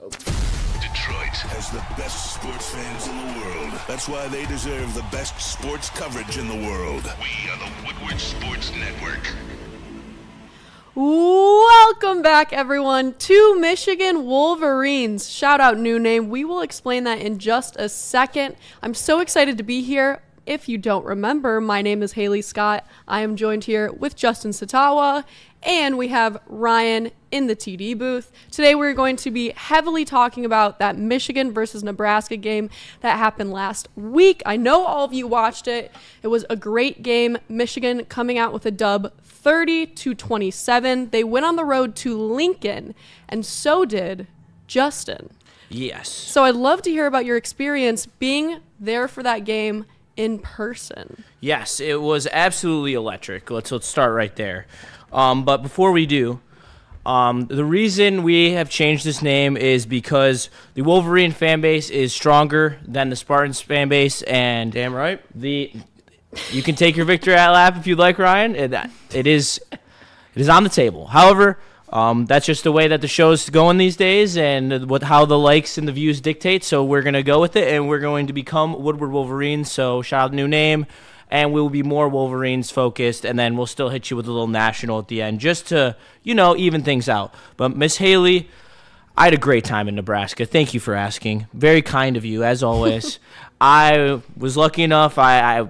Detroit has the best sports fans in the world. That's why they deserve the best sports coverage in the world. We are the Woodward Sports Network. Welcome back, everyone, to Michigan Wolverines. Shout out new name. We will explain that in just a second. I'm so excited to be here. If you don't remember, my name is Haley Scott. I am joined here with Justin Satawa, and we have Ryan in the TD booth. Today we're going to be heavily talking about that Michigan versus Nebraska game that happened last week. I know all of you watched it. It was a great game. Michigan coming out with a dub 30-27. They went on the road to Lincoln, and so did Justin. Yes. So I'd love to hear about your experience being there for that game in person. Yes, it was absolutely electric. Let's start right there. But before we do, the reason we have changed this name is because the Wolverine fan base is stronger than the Spartans fan base, and damn right. You can take your victory at lap if you'd like, Ryan. It is on the table. However, that's just the way that the show's going these days, and how the likes and the views dictate. So we're gonna go with it, and we're going to become Woodward Wolverines. So shout out new name, and we will be more Wolverines focused, and then we'll still hit you with a little national at the end, just to even things out. But Miss Haley, I had a great time in Nebraska. Thank you for asking. Very kind of you, as always. I was lucky enough. I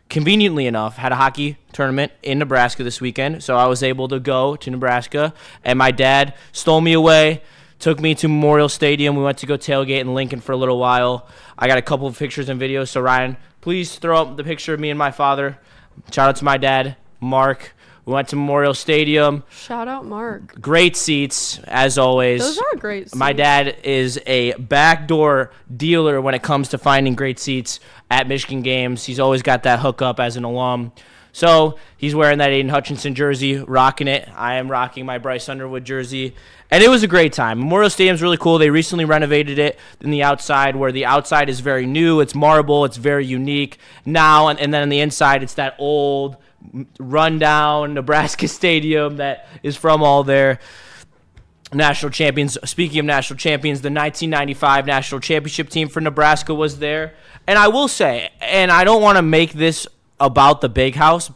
conveniently enough, had a hockey tournament in Nebraska this weekend, so I was able to go to Nebraska, and my dad stole me away, took me to Memorial Stadium. We went to go tailgate in Lincoln for a little while. I got a couple of pictures and videos, so Ryan, please throw up the picture of me and my father. Shout out to my dad, Mark. We went to Memorial Stadium. Shout out, Mark. Great seats, as always. Those are great seats. My dad is a backdoor dealer when it comes to finding great seats at Michigan games. He's always got that hookup as an alum. So he's wearing that Aiden Hutchinson jersey, rocking it. I am rocking my Bryce Underwood jersey. And it was a great time. Memorial Stadium's really cool. They recently renovated it in the outside, where the outside is very new. It's marble. It's very unique now. And then on the inside, it's that old, rundown Nebraska stadium that is from all their national champions. Speaking of national champions, the 1995 national championship team for Nebraska was there. And I will say, and I don't want to make this about the Big House,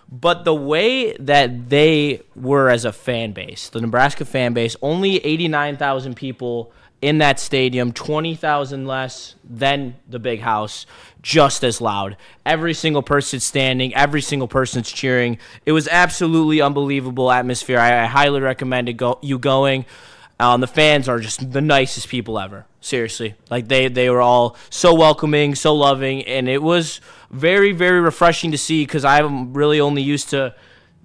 but the way that they were as a fan base, the Nebraska fan base, only 89,000 people in that stadium, 20,000 less than the Big House, just as loud. Every single person standing, every single person's cheering. It was absolutely unbelievable atmosphere. I highly recommend you going. The fans are just the nicest people ever. Seriously. Like, they were all so welcoming, so loving, and it was very, very refreshing to see, because I'm really only used to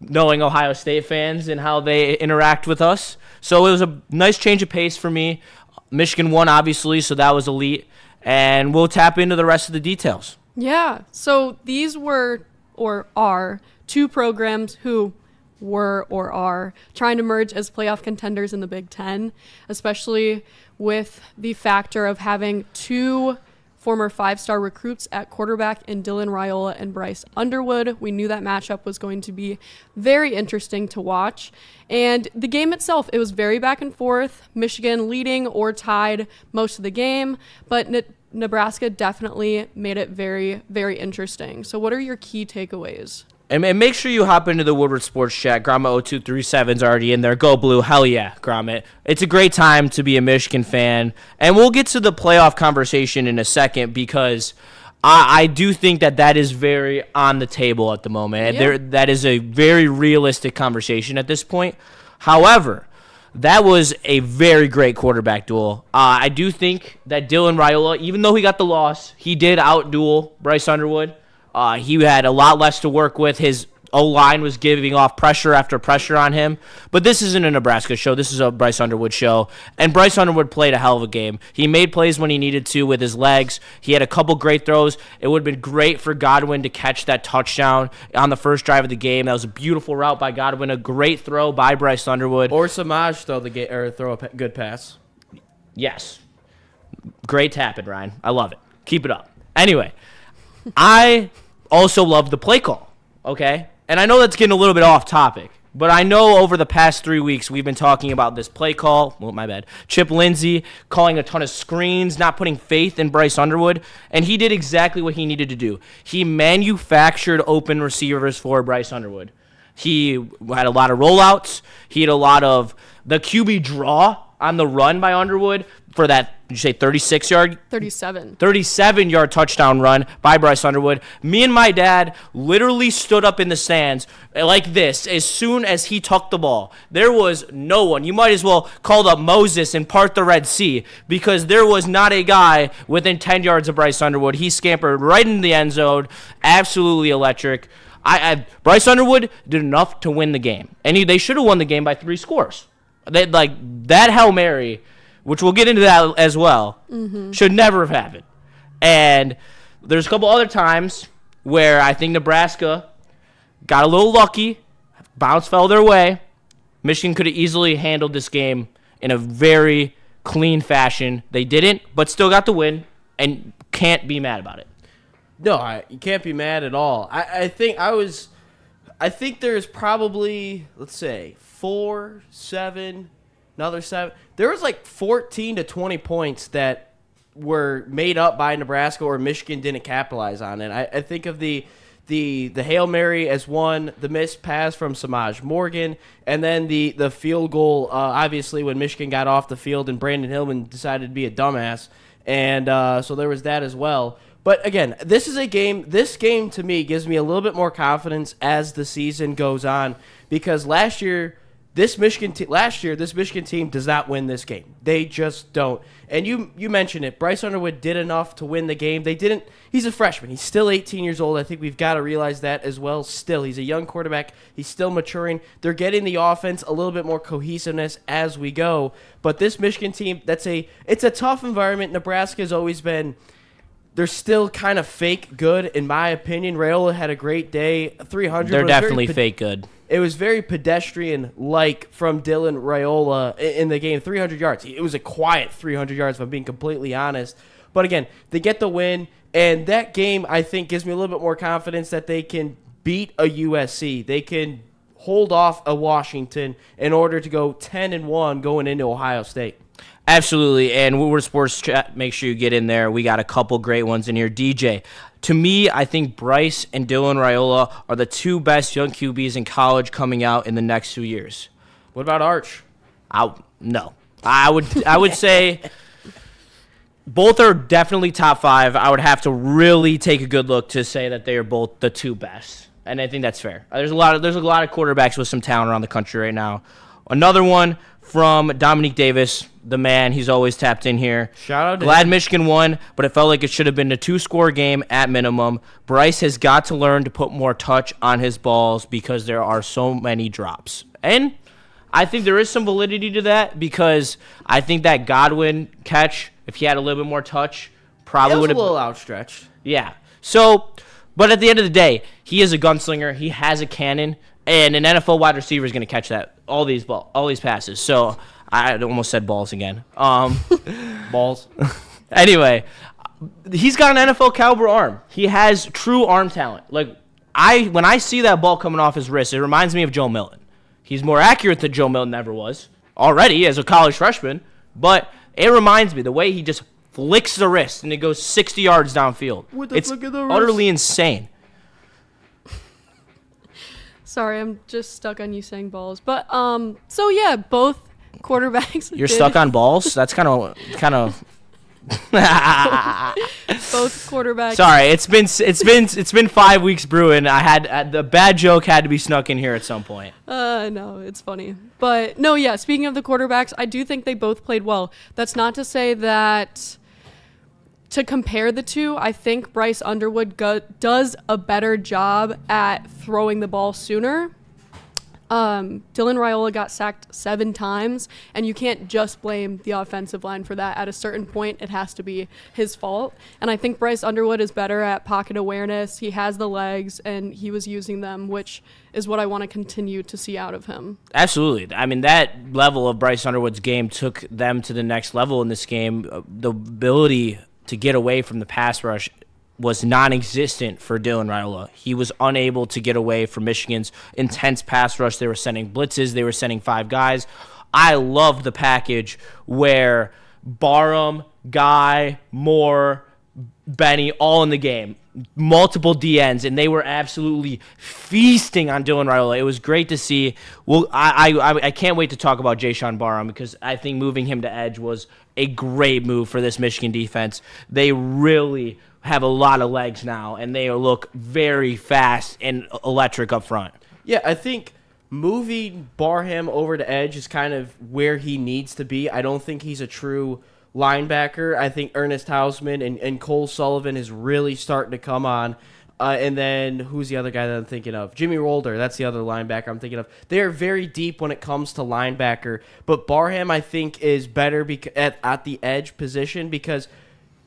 knowing Ohio State fans and how they interact with us. So it was a nice change of pace for me. Michigan won, obviously, so that was elite. And we'll tap into the rest of the details. Yeah, so these were, or are, two programs who were or are trying to merge as playoff contenders in the Big Ten, especially with the factor of having two former five-star recruits at quarterback in Dylan Raiola and Bryce Underwood. We knew that matchup was going to be very interesting to watch. And the game itself, it was very back and forth, Michigan leading or tied most of the game, but Nebraska definitely made it very, very interesting. So what are your key takeaways? And make sure you hop into the Woodward Sports Chat. Grommet0237's already in there. Go Blue. Hell yeah, Grommet. It's a great time to be a Michigan fan. And we'll get to the playoff conversation in a second, because I do think that is very on the table at the moment. Yeah. That is a very realistic conversation at this point. However, that was a very great quarterback duel. I do think that Dylan Raiola, even though he got the loss, he did out-duel Bryce Underwood. He had a lot less to work with. His O-line was giving off pressure after pressure on him. But this isn't a Nebraska show. This is a Bryce Underwood show. And Bryce Underwood played a hell of a game. He made plays when he needed to with his legs. He had a couple great throws. It would have been great for Godwin to catch that touchdown on the first drive of the game. That was a beautiful route by Godwin. A great throw by Bryce Underwood. Or Samaj throw a good pass. Yes. Great tapping, Ryan. I love it. Keep it up. Anyway, I also love the play call, okay? And I know that's getting a little bit off topic, But I know over the past 3 weeks we've been talking about this play call. Well, my bad. Chip Lindsey calling a ton of screens, not putting faith in Bryce Underwood, and he did exactly what he needed to do. He manufactured open receivers for Bryce Underwood. He had a lot of rollouts. He had a lot of the QB draw on the run by Underwood for that, did you say 36-yard? 37. 37-yard touchdown run by Bryce Underwood. Me and my dad literally stood up in the stands like this as soon as he tucked the ball. There was no one. You might as well call up Moses and part the Red Sea because there was not a guy within 10 yards of Bryce Underwood. He scampered right into the end zone. Absolutely electric. Bryce Underwood did enough to win the game. And they should have won the game by 3 scores. That Hail Mary, which we'll get into that as well, should never have happened. And there's a couple other times where I think Nebraska got a little lucky, bounce fell their way. Michigan could have easily handled this game in a very clean fashion. They didn't, but still got the win and can't be mad about it. No, you can't be mad at all. I think there's probably, let's say, 4, 7, another 7. There was like 14 to 20 points that were made up by Nebraska or Michigan didn't capitalize on. And I think of the Hail Mary as one, the missed pass from Samaj Morgan, and then the field goal, obviously, when Michigan got off the field and Brandon Hillman decided to be a dumbass. And so there was that as well. But again, this game to me gives me a little bit more confidence as the season goes on because last year this Michigan team does not win this game. They just don't. And you mentioned it. Bryce Underwood did enough to win the game. They didn't. He's a freshman. He's still 18 years old. I think we've got to realize that as well. Still, he's a young quarterback. He's still maturing. They're getting the offense a little bit more cohesiveness as we go. But this Michigan team, it's a tough environment. Nebraska has always been. They're still kind of fake good, in my opinion. Raiola had a great day, 300. They're definitely fake good. It was very pedestrian-like from Dylan Raiola in the game, 300 yards. It was a quiet 300 yards, if I'm being completely honest. But again, they get the win, and that game, I think, gives me a little bit more confidence that they can beat a USC. They can hold off a Washington in order to go 10-1 going into Ohio State. Absolutely, and Woodward Sports Chat, make sure you get in there. We got a couple great ones in here. DJ, to me, I think Bryce and Dylan Raiola are the 2 best young QBs in college coming out in the next 2 years. What about Arch? No. I would say both are definitely top 5. I would have to really take a good look to say that they are both the 2 best, and I think that's fair. There's a lot of quarterbacks with some talent around the country right now. Another one from Dominique Davis, the man. He's always tapped in here. Shout out to Glad him. Michigan won, but it felt like it should have been a 2-score game at minimum. Bryce has got to learn to put more touch on his balls because there are so many drops. And I think there is some validity to that because I think that Godwin catch, if he had a little bit more touch, probably would have a little outstretched. Yeah. So, but at the end of the day, he is a gunslinger. He has a cannon. And an NFL wide receiver is going to catch all these passes. So I almost said balls again. Balls. Anyway, he's got an NFL caliber arm. He has true arm talent. When I see that ball coming off his wrist, it reminds me of Joe Milton. He's more accurate than Joe Milton ever was already as a college freshman. But it reminds me the way he just flicks the wrist and it goes 60 yards downfield. It's utterly insane. Sorry, I'm just stuck on you saying balls. But so yeah, both quarterbacks. You're stuck on balls? That's kind of. Both quarterbacks. Sorry, it's been 5 weeks brewing. I had the bad joke had to be snuck in here at some point. No, it's funny. But no, yeah, speaking of the quarterbacks, I do think they both played well. That's not to say that to compare the two, I think Bryce Underwood does a better job at throwing the ball sooner. Dylan Raiola got sacked 7 times, and you can't just blame the offensive line for that. At a certain point, it has to be his fault. And I think Bryce Underwood is better at pocket awareness. He has the legs, and he was using them, which is what I want to continue to see out of him. Absolutely. I mean, that level of Bryce Underwood's game took them to the next level in this game. The ability to get away from the pass rush was non-existent for Dylan Raiola. He was unable to get away from Michigan's intense pass rush. They were sending blitzes. They were sending 5 guys. I love the package where Barham, Guy, Moore, Benny, all in the game. Multiple DNs, and they were absolutely feasting on Dylan Raiola. It was great to see. Well, I can't wait to talk about Jayshon Barham because I think moving him to edge was a great move for this Michigan defense. They really have a lot of legs now, and they look very fast and electric up front. Yeah, I think moving Barham over to edge is kind of where he needs to be. I don't think he's a true linebacker. I think Ernest Hausman and Cole Sullivan is really starting to come on. And then who's the other guy that I'm thinking of? Jimmy Rolder. That's the other linebacker I'm thinking of. They are very deep when it comes to linebacker. But Barham, I think, is better at the edge position because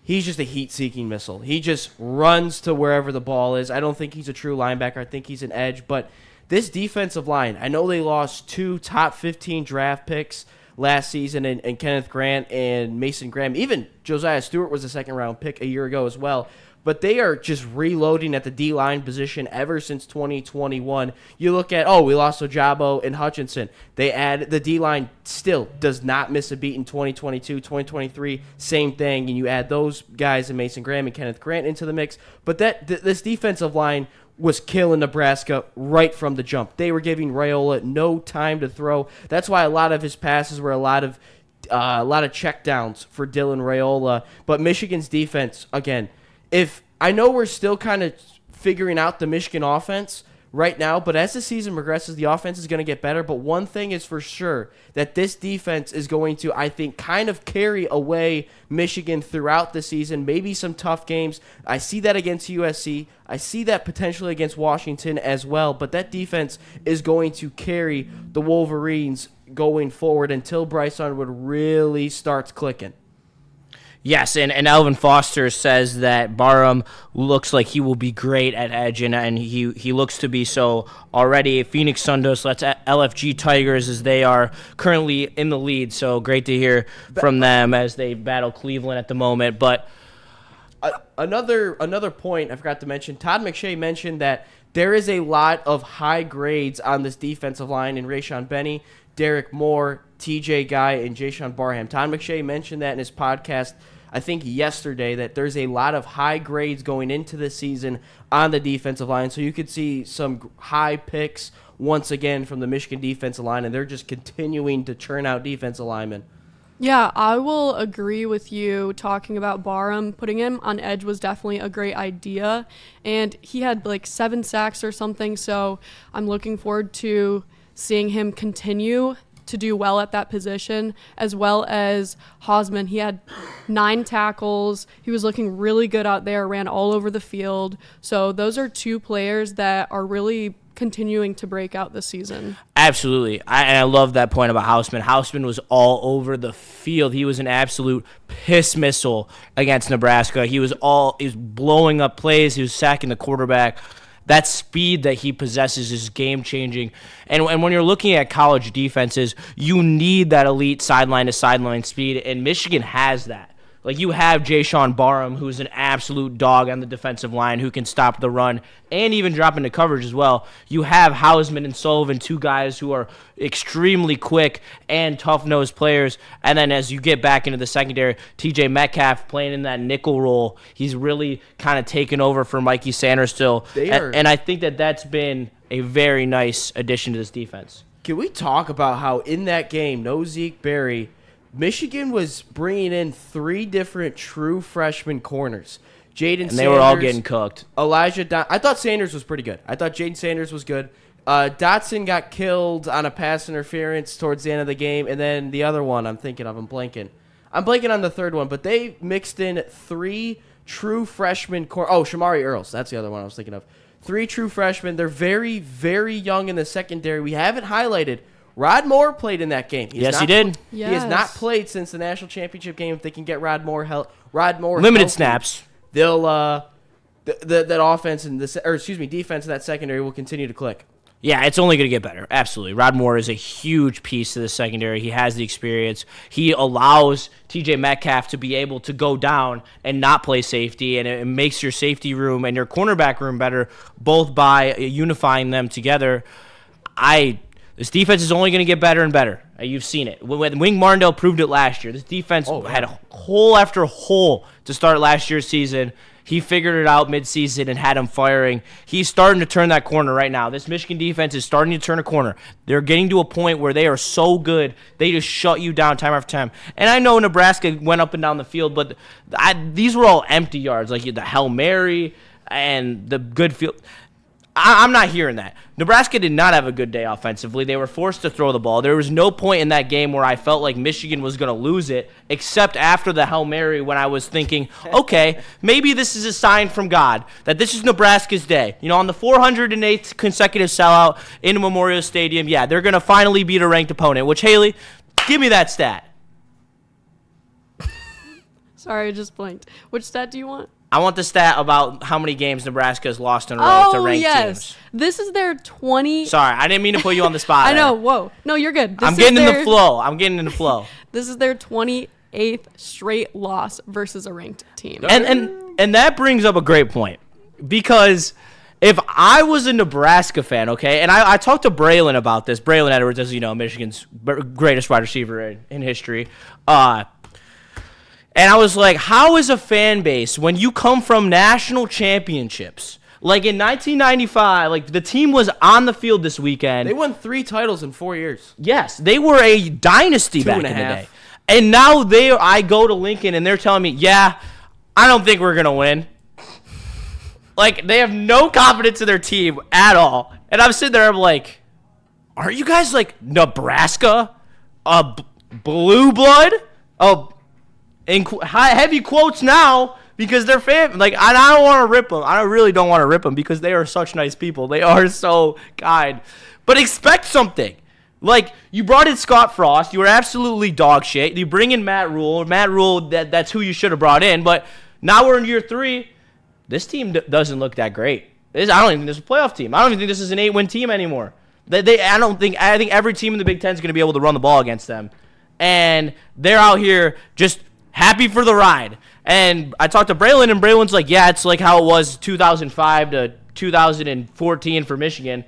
he's just a heat-seeking missile. He just runs to wherever the ball is. I don't think he's a true linebacker. I think he's an edge. But this defensive line, I know they lost 2 top 15 draft picks last season, and Kenneth Grant and Mason Graham. Even Josiah Stewart was a second-round pick a year ago as well. But they are just reloading at the D-line position ever since 2021. You look at, we lost Ojabo and Hutchinson. They add the D-line still does not miss a beat in 2022, 2023, same thing. And you add those guys and Mason Graham and Kenneth Grant into the mix. But this defensive line was killing Nebraska right from the jump. They were giving Raiola no time to throw. That's why a lot of his passes were a lot of checkdowns for Dylan Raiola. But Michigan's defense, again, if I know we're still kind of figuring out the Michigan offense right now, but as the season progresses, the offense is going to get better. But one thing is for sure, that this defense is going to, I think, kind of carry away Michigan throughout the season, maybe some tough games. I see that against USC. I see that potentially against Washington as well. But that defense is going to carry the Wolverines going forward until Bryce Underwood really starts clicking. Yes, and Alvin Foster says that Barham looks like he will be great at edge, and he looks to be so already. Phoenix Sundos, that's LFG Tigers, as they are currently in the lead, so great to hear from them as they battle Cleveland at the moment. But another point I forgot to mention, Todd McShay mentioned that there is a lot of high grades on this defensive line in Rayshawn Benny, Derek Moore, TJ Guy, and Jayshon Barham. Todd McShay mentioned that in his podcast, I think yesterday, that there's a lot of high grades going into this season on the defensive line. So you could see some high picks once again from the Michigan defensive line, and they're just continuing to churn out defensive linemen. Yeah, I will agree with you talking about Barham. Putting him on edge was definitely a great idea, and he had like 7 sacks or something, so I'm looking forward to seeing him continue to do well at that position, as well as Hausman. He had 9 tackles. He was looking really good out there, ran all over the field. So those are 2 players that are really continuing to break out this season. Absolutely. I love that point about Hausman. Hausman was all over the field. He was an absolute piss missile against Nebraska. He was blowing up plays. He was sacking the quarterback. That speed that he possesses is game-changing. And when you're looking at college defenses, you need that elite sideline-to-sideline speed, and Michigan has that. Like, you have Jayshon Barham, who's an absolute dog on the defensive line, who can stop the run and even drop into coverage as well. You have Hausman and Sullivan, 2 guys who are extremely quick and tough-nosed players. And then as you get back into the secondary, TJ Metcalf playing in that nickel role. He's really kind of taken over for Mikey Sanders still. And I think that's been a very nice addition to this defense. Can we talk about how in that game, no Zeke Berry, Michigan was bringing in 3 different true freshman corners. Jaden Sanders. And they were all getting cooked. Elijah I thought Sanders was pretty good. I thought Jaden Sanders was good. Dotson got killed on a pass interference towards the end of the game. And then the other one I'm thinking of, I'm blanking on the third one. But they mixed in 3 true freshmen. Shamari Earls. That's the other one I was thinking of. 3 true freshmen. They're very, very young in the secondary. We haven't highlighted Rod Moore played in that game. He did. He has not played since the national championship game. If they can get Rod Moore limited healthy, snaps, they'll that offense and defense in that secondary will continue to click. Yeah, it's only going to get better. Absolutely. Rod Moore is a huge piece to the secondary. He has the experience. He allows TJ Metcalf to be able to go down and not play safety, and it makes your safety room and your cornerback room better, both by unifying them together. This defense is only going to get better and better. You've seen it. When Wing Martindale proved it last year, this defense had a hole after hole to start last year's season. He figured it out midseason and had him firing. He's starting to turn that corner right now. This Michigan defense is starting to turn a corner. They're getting to a point where they are so good, they just shut you down time after time. And I know Nebraska went up and down the field, but these were all empty yards, like the Hail Mary and the good field. I'm not hearing that. Nebraska did not have a good day offensively. They were forced to throw the ball. There was no point in that game where I felt like Michigan was going to lose it, except after the Hail Mary when I was thinking, okay, maybe this is a sign from God that this is Nebraska's day. On the 408th consecutive sellout in Memorial Stadium, yeah, they're going to finally beat a ranked opponent, which, Haley, give me that stat. Sorry, I just blinked. Which stat do you want? I want the stat about how many games Nebraska has lost in a row to ranked teams. This is their 20. Sorry, I didn't mean to put you on the spot. I know. Whoa. No, you're good. I'm getting in the flow. This is their 28th straight loss versus a ranked team. And that brings up a great point, because if I was a Nebraska fan, okay, and I talked to Braylon about this. Braylon Edwards, as you know, Michigan's greatest wide receiver in history. And I was like, how is a fan base, when you come from national championships, like in 1995, like the team was on the field this weekend. They won 3 titles in 4 years. Yes, they were a dynasty back in the day. And now I go to Lincoln and they're telling me, yeah, I don't think we're going to win. Like, they have no confidence in their team at all. And I'm sitting there, I'm like, are you guys like Nebraska? Blue blood? In heavy quotes now, because they're fan. Like, I don't want to rip them. I really don't want to rip them, because they are such nice people. They are so kind. But expect something. Like, you brought in Scott Frost. You were absolutely dog shit. You bring in Matt Rule. Matt Rule, that's who you should have brought in. But now we're in year 3. This team doesn't look that great. I don't even think this is a playoff team. I don't even think this is an 8-win team anymore. I think every team in the Big Ten is going to be able to run the ball against them. And they're out here just happy for the ride. And I talked to Braylon, and Braylon's like, yeah, it's like how it was 2005 to 2014 for Michigan.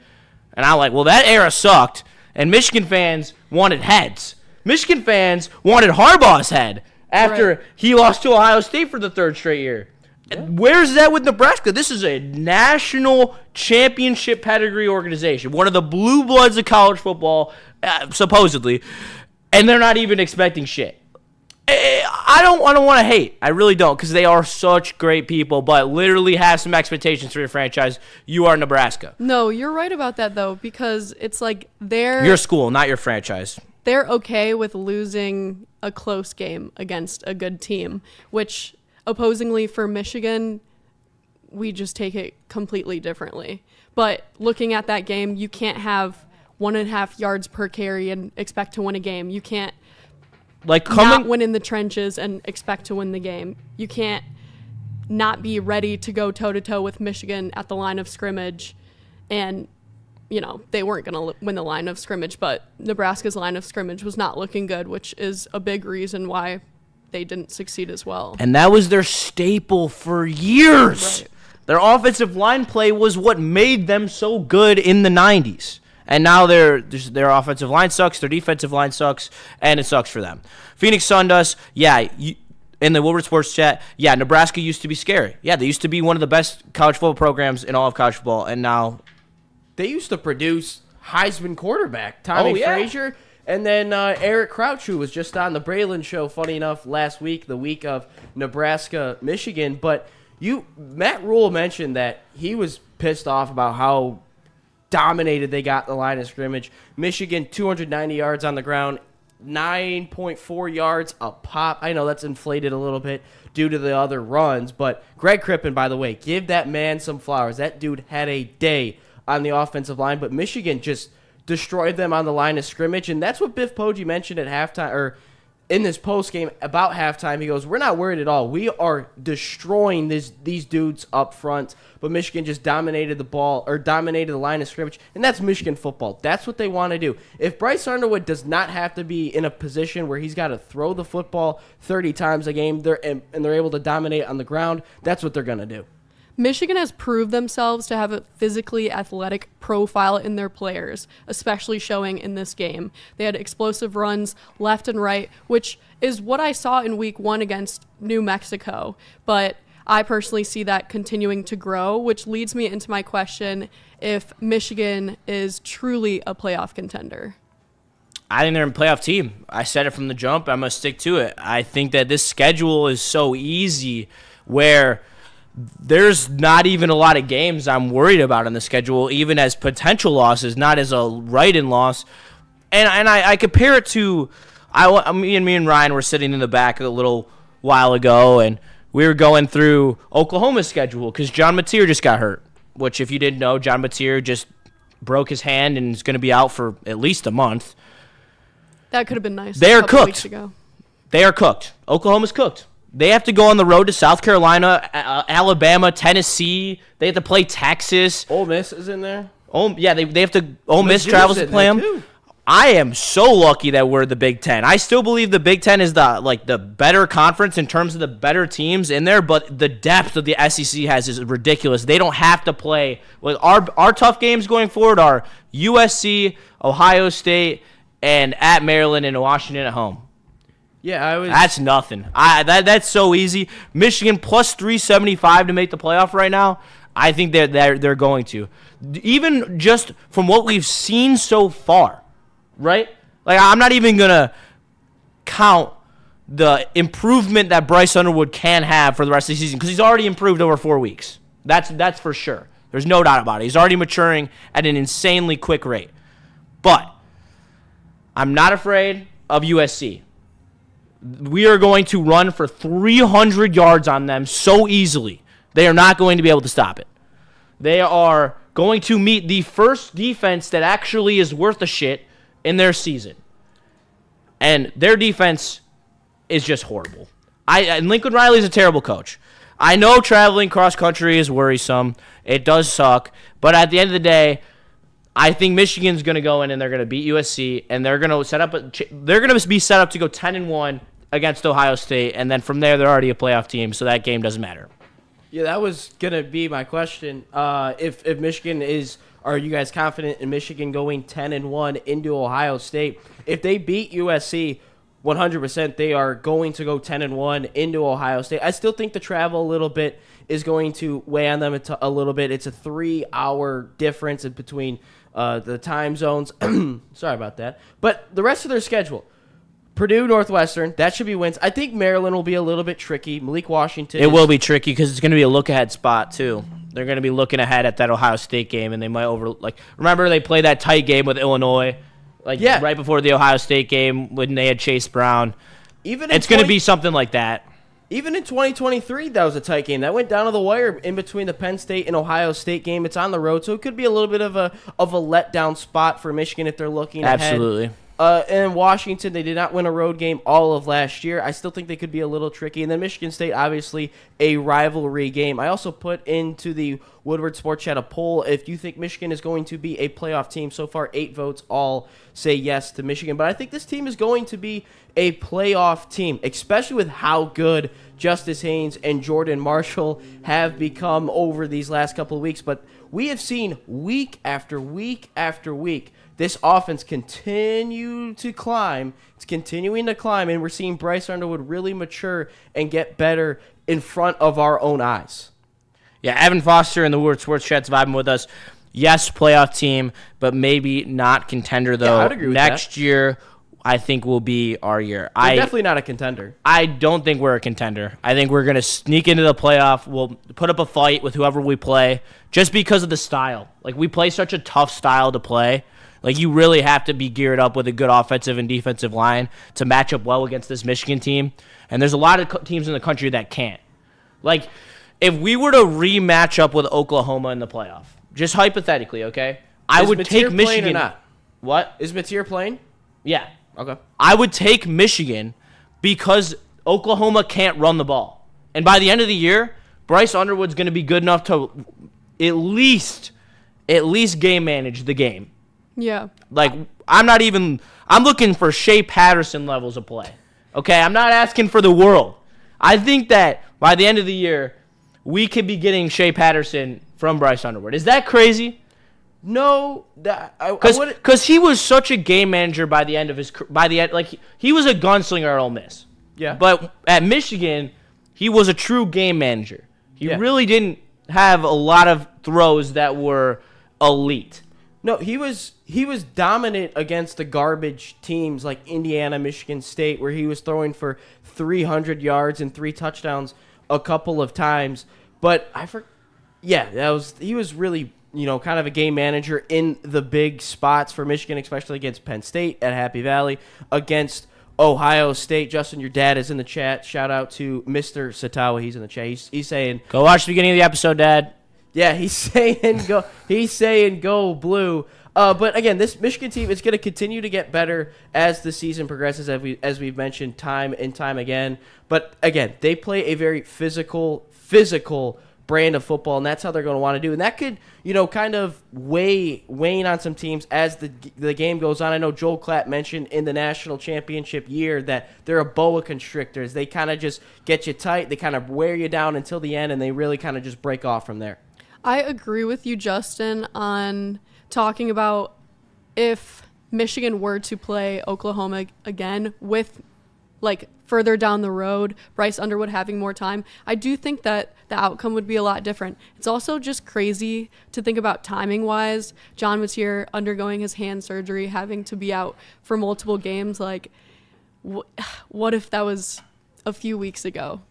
And I'm like, well, that era sucked, and Michigan fans wanted heads. Michigan fans wanted Harbaugh's head after he lost to Ohio State for the 3rd straight year. Yeah. Where's that with Nebraska? This is a national championship pedigree organization, one of the blue bloods of college football, supposedly, and they're not even expecting shit. I don't want to hate. I really don't, because they are such great people, but literally have some expectations for your franchise. You are Nebraska. No, you're right about that, though, because it's like your school, not your franchise. They're okay with losing a close game against a good team, which opposingly for Michigan, we just take it completely differently. But looking at that game, you can't have 1.5 yards per carry and expect to win a game. You can't not win in the trenches and expect to win the game. You can't not be ready to go toe-to-toe with Michigan at the line of scrimmage. And, they weren't going to win the line of scrimmage, but Nebraska's line of scrimmage was not looking good, which is a big reason why they didn't succeed as well. And that was their staple for years. Right. Their offensive line play was what made them so good in the 90s. And now their offensive line sucks, their defensive line sucks, and it sucks for them. Phoenix Sun does, in the Woodward Sports Chat, Nebraska used to be scary. Yeah, they used to be one of the best college football programs in all of college football, and now they used to produce Heisman quarterback Tommy Frazier, and then Eric Crouch, who was just on the Braylon show, funny enough, last week, the week of Nebraska, Michigan. But Matt Rule mentioned that he was pissed off about how dominated they got the line of scrimmage. Michigan, 290 yards on the ground, 9.4 yards a pop. I know that's inflated a little bit due to the other runs, but Greg Crippen, by the way, give that man some flowers. That dude had a day on the offensive line, but Michigan just destroyed them on the line of scrimmage, and that's what Biff Poggi mentioned at halftime, or in this post game about halftime, he goes, "We're not worried at all. We are destroying these dudes up front." But Michigan just dominated the ball, or dominated the line of scrimmage, and that's Michigan football. That's what they want to do. If Bryce Underwood does not have to be in a position where he's got to throw the football 30 times a game, and they're able to dominate on the ground, that's what they're going to do. Michigan has proved themselves to have a physically athletic profile in their players, especially showing in this game. They had explosive runs left and right, which is what I saw in week 1 against New Mexico. But I personally see that continuing to grow, which leads me into my question if Michigan is truly a playoff contender. I think they're a playoff team. I said it from the jump. I'm going to stick to it. I think that this schedule is so easy where there's not even a lot of games I'm worried about on the schedule, even as potential losses, not as a write-in loss. And I compare it to me and Ryan were sitting in the back a little while ago, and we were going through Oklahoma's schedule because John Mateer just got hurt, which if you didn't know, John Mateer just broke his hand and is going to be out for at least a month. That could have been nice. They are couple cooked. Weeks ago. They are cooked. Oklahoma's cooked. They have to go on the road to South Carolina, Alabama, Tennessee. They have to play Texas. Ole Miss is in there. Yeah, they have to. Ole Miss travels to play them. I am so lucky that we're the Big Ten. I still believe the Big Ten is the better conference in terms of the better teams in there, but the depth of the SEC has is ridiculous. They don't have to play. Our tough games going forward are USC, Ohio State, and at Maryland and Washington at home. Yeah, That's nothing. That's so easy. Michigan plus 375 to make the playoff right now. I think they're going to, even just from what we've seen so far, right? Like I'm not even gonna count the improvement that Bryce Underwood can have for the rest of the season because he's already improved over 4 weeks. That's for sure. There's no doubt about it. He's already maturing at an insanely quick rate. But I'm not afraid of USC. We are going to run for 300 yards on them so easily. They are not going to be able to stop it. They are going to meet the first defense that actually is worth a shit in their season. And their defense is just horrible. And Lincoln Riley is a terrible coach. I know traveling cross-country is worrisome. It does suck. But at the end of the day, I think Michigan's going to go in and they're going to beat USC, and they're going to be set up to go 10-1 against Ohio State, and then from there they're already a playoff team, so that game doesn't matter. Yeah, that was going to be my question. If Michigan are you guys confident in Michigan going 10-1 into Ohio State? If they beat USC 100%, they are going to go 10-1 into Ohio State. I still think the travel a little bit is going to weigh on them a little bit. It's a 3-hour difference in between the time zones. Sorry about that. But the rest of their schedule, Purdue, Northwestern, that should be wins. I think Maryland will be a little bit tricky. Malik Washington. It will be tricky because it's going to be a look-ahead spot, too. They're going to be looking ahead at that Ohio State game, and they might remember they played that tight game with Illinois, right before the Ohio State game when they had Chase Brown. It's going to be something like that. Even in 2023, that was a tight game. That went down to the wire in between the Penn State and Ohio State game. It's on the road, so it could be a little bit of a letdown spot for Michigan if they're looking ahead. Absolutely. And Washington, they did not win a road game all of last year. I still think they could be a little tricky. And then Michigan State, obviously, a rivalry game. I also put into the Woodward Sports Chat a poll if you think Michigan is going to be a playoff team. So far, 8 votes all say yes to Michigan. But I think this team is going to be a playoff team, especially with how good Justice Haynes and Jordan Marshall have become over these last couple of weeks. But we have seen week after week after week this offense continue to climb. It's continuing to climb, and we're seeing Bryce Underwood really mature and get better in front of our own eyes. Yeah, Evan Foster in the Woodward Sports Chat's vibing with us. Yes, playoff team, but maybe not contender, though. Yeah, I'd agree with Next year, I think will be our year. We're definitely not a contender. I don't think we're a contender. I think we're going to sneak into the playoff. We'll put up a fight with whoever we play just because of the style. We play such a tough style to play. You really have to be geared up with a good offensive and defensive line to match up well against this Michigan team. And there's a lot of teams in the country that can't. If we were to rematch up with Oklahoma in the playoff, just hypothetically, okay? I would take Michigan. Or not? What? Is Mateer playing? Yeah. Okay. I would take Michigan because Oklahoma can't run the ball. And by the end of the year, Bryce Underwood's going to be good enough to at least game manage the game. Yeah. Like, I'm looking for Shea Patterson levels of play. Okay, I'm not asking for the world. I think that by the end of the year, we could be getting Shea Patterson from Bryce Underwood. Is that crazy? No, because he was such a game manager by the end, he was a gunslinger at Ole Miss. Yeah. But at Michigan, he was a true game manager. He Yeah. really didn't have a lot of throws that were elite. No, he was dominant against the garbage teams like Indiana, Michigan State, where he was throwing for 300 yards and 3 touchdowns a couple of times. But he was really, kind of a game manager in the big spots for Michigan, especially against Penn State at Happy Valley, against Ohio State. Justin, your dad is in the chat. Shout out to Mr. Satawa. He's in the chat. He's saying, Go watch the beginning of the episode, Dad. yeah, he's saying go. He's saying go blue. But again, this Michigan team is going to continue to get better as the season progresses, as we've mentioned time and time again. But again, they play a very physical brand of football, and that's how they're going to want to do. And that could, kind of weighing on some teams as the game goes on. I know Joel Klatt mentioned in the national championship year that they're a boa constrictors. They kind of just get you tight. They kind of wear you down until the end, and they really kind of just break off from there. I agree with you, Justin, on talking about if Michigan were to play Oklahoma again with, further down the road, Bryce Underwood having more time, I do think that the outcome would be a lot different. It's also just crazy to think about timing-wise. John was here undergoing his hand surgery, having to be out for multiple games. What if that was a few weeks ago?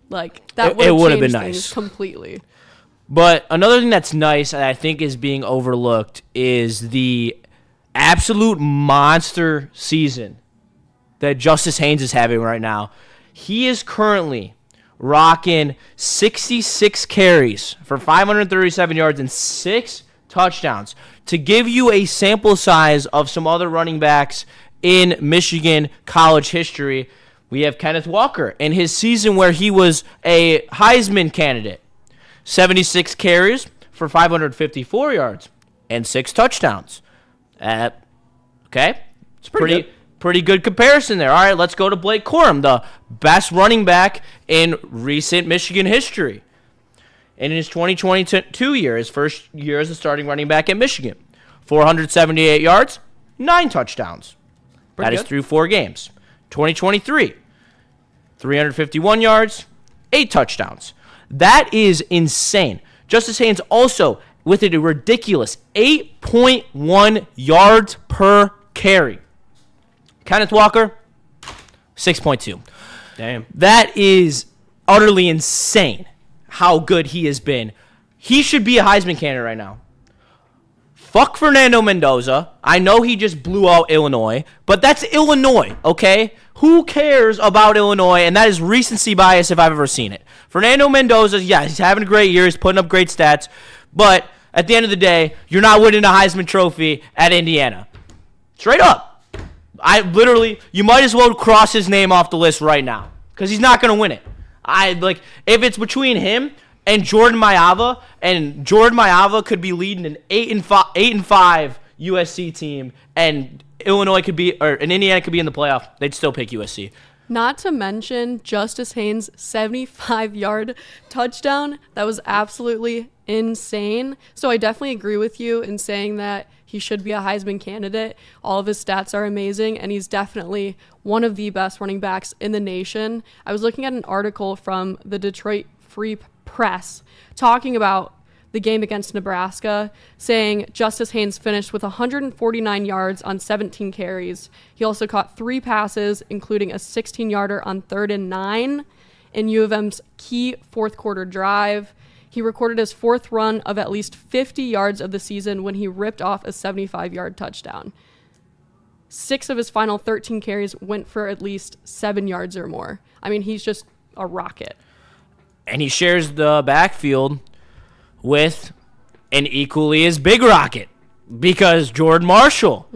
That would have been changed nice. things completely. But another thing that's nice that I think is being overlooked is the absolute monster season that Justice Haynes is having right now. He is currently rocking 66 carries for 537 yards and 6 touchdowns. To give you a sample size of some other running backs in Michigan college history, we have Kenneth Walker in his season where he was a Heisman candidate. 76 carries for 554 yards and 6 touchdowns. Okay? It's pretty good comparison there. All right, let's go to Blake Corum, the best running back in recent Michigan history. And in his 2022 year, his first year as a starting running back at Michigan, 478 yards, 9 touchdowns. That is through 4 games. 2023, 351 yards, 8 touchdowns. That is insane. Justice Haynes also with a ridiculous 8.1 yards per carry. Kenneth Walker, 6.2. Damn. That is utterly insane how good he has been. He should be a Heisman candidate right now. Fuck Fernando Mendoza. I know he just blew out Illinois, but that's Illinois, okay? Who cares about Illinois? And that is recency bias if I've ever seen it. Fernando Mendoza, yeah, he's having a great year. He's putting up great stats. But at the end of the day, you're not winning a Heisman Trophy at Indiana. Straight up. You might as well cross his name off the list right now because he's not going to win it. If it's between him and Jordan Mailata, and Jordan Mailata could be leading an 8-5 USC team, and Indiana could be in the playoff, they'd still pick USC. Not to mention Justice Haynes' 75-yard touchdown. That was absolutely insane. So I definitely agree with you in saying that he should be a Heisman candidate. All of his stats are amazing, and he's definitely one of the best running backs in the nation. I was looking at an article from the Detroit Free Press talking about the game against Nebraska, saying Justice Haynes finished with 149 yards on 17 carries. He also caught 3 passes, including a 16-yarder on 3rd and 9 in U of M's key fourth quarter drive. He recorded his 4th run of at least 50 yards of the season when he ripped off a 75-yard touchdown. 6 of his final 13 carries went for at least 7 yards or more. I mean, he's just a rocket. And he shares the backfield with an equally as big rocket because Jordan Marshall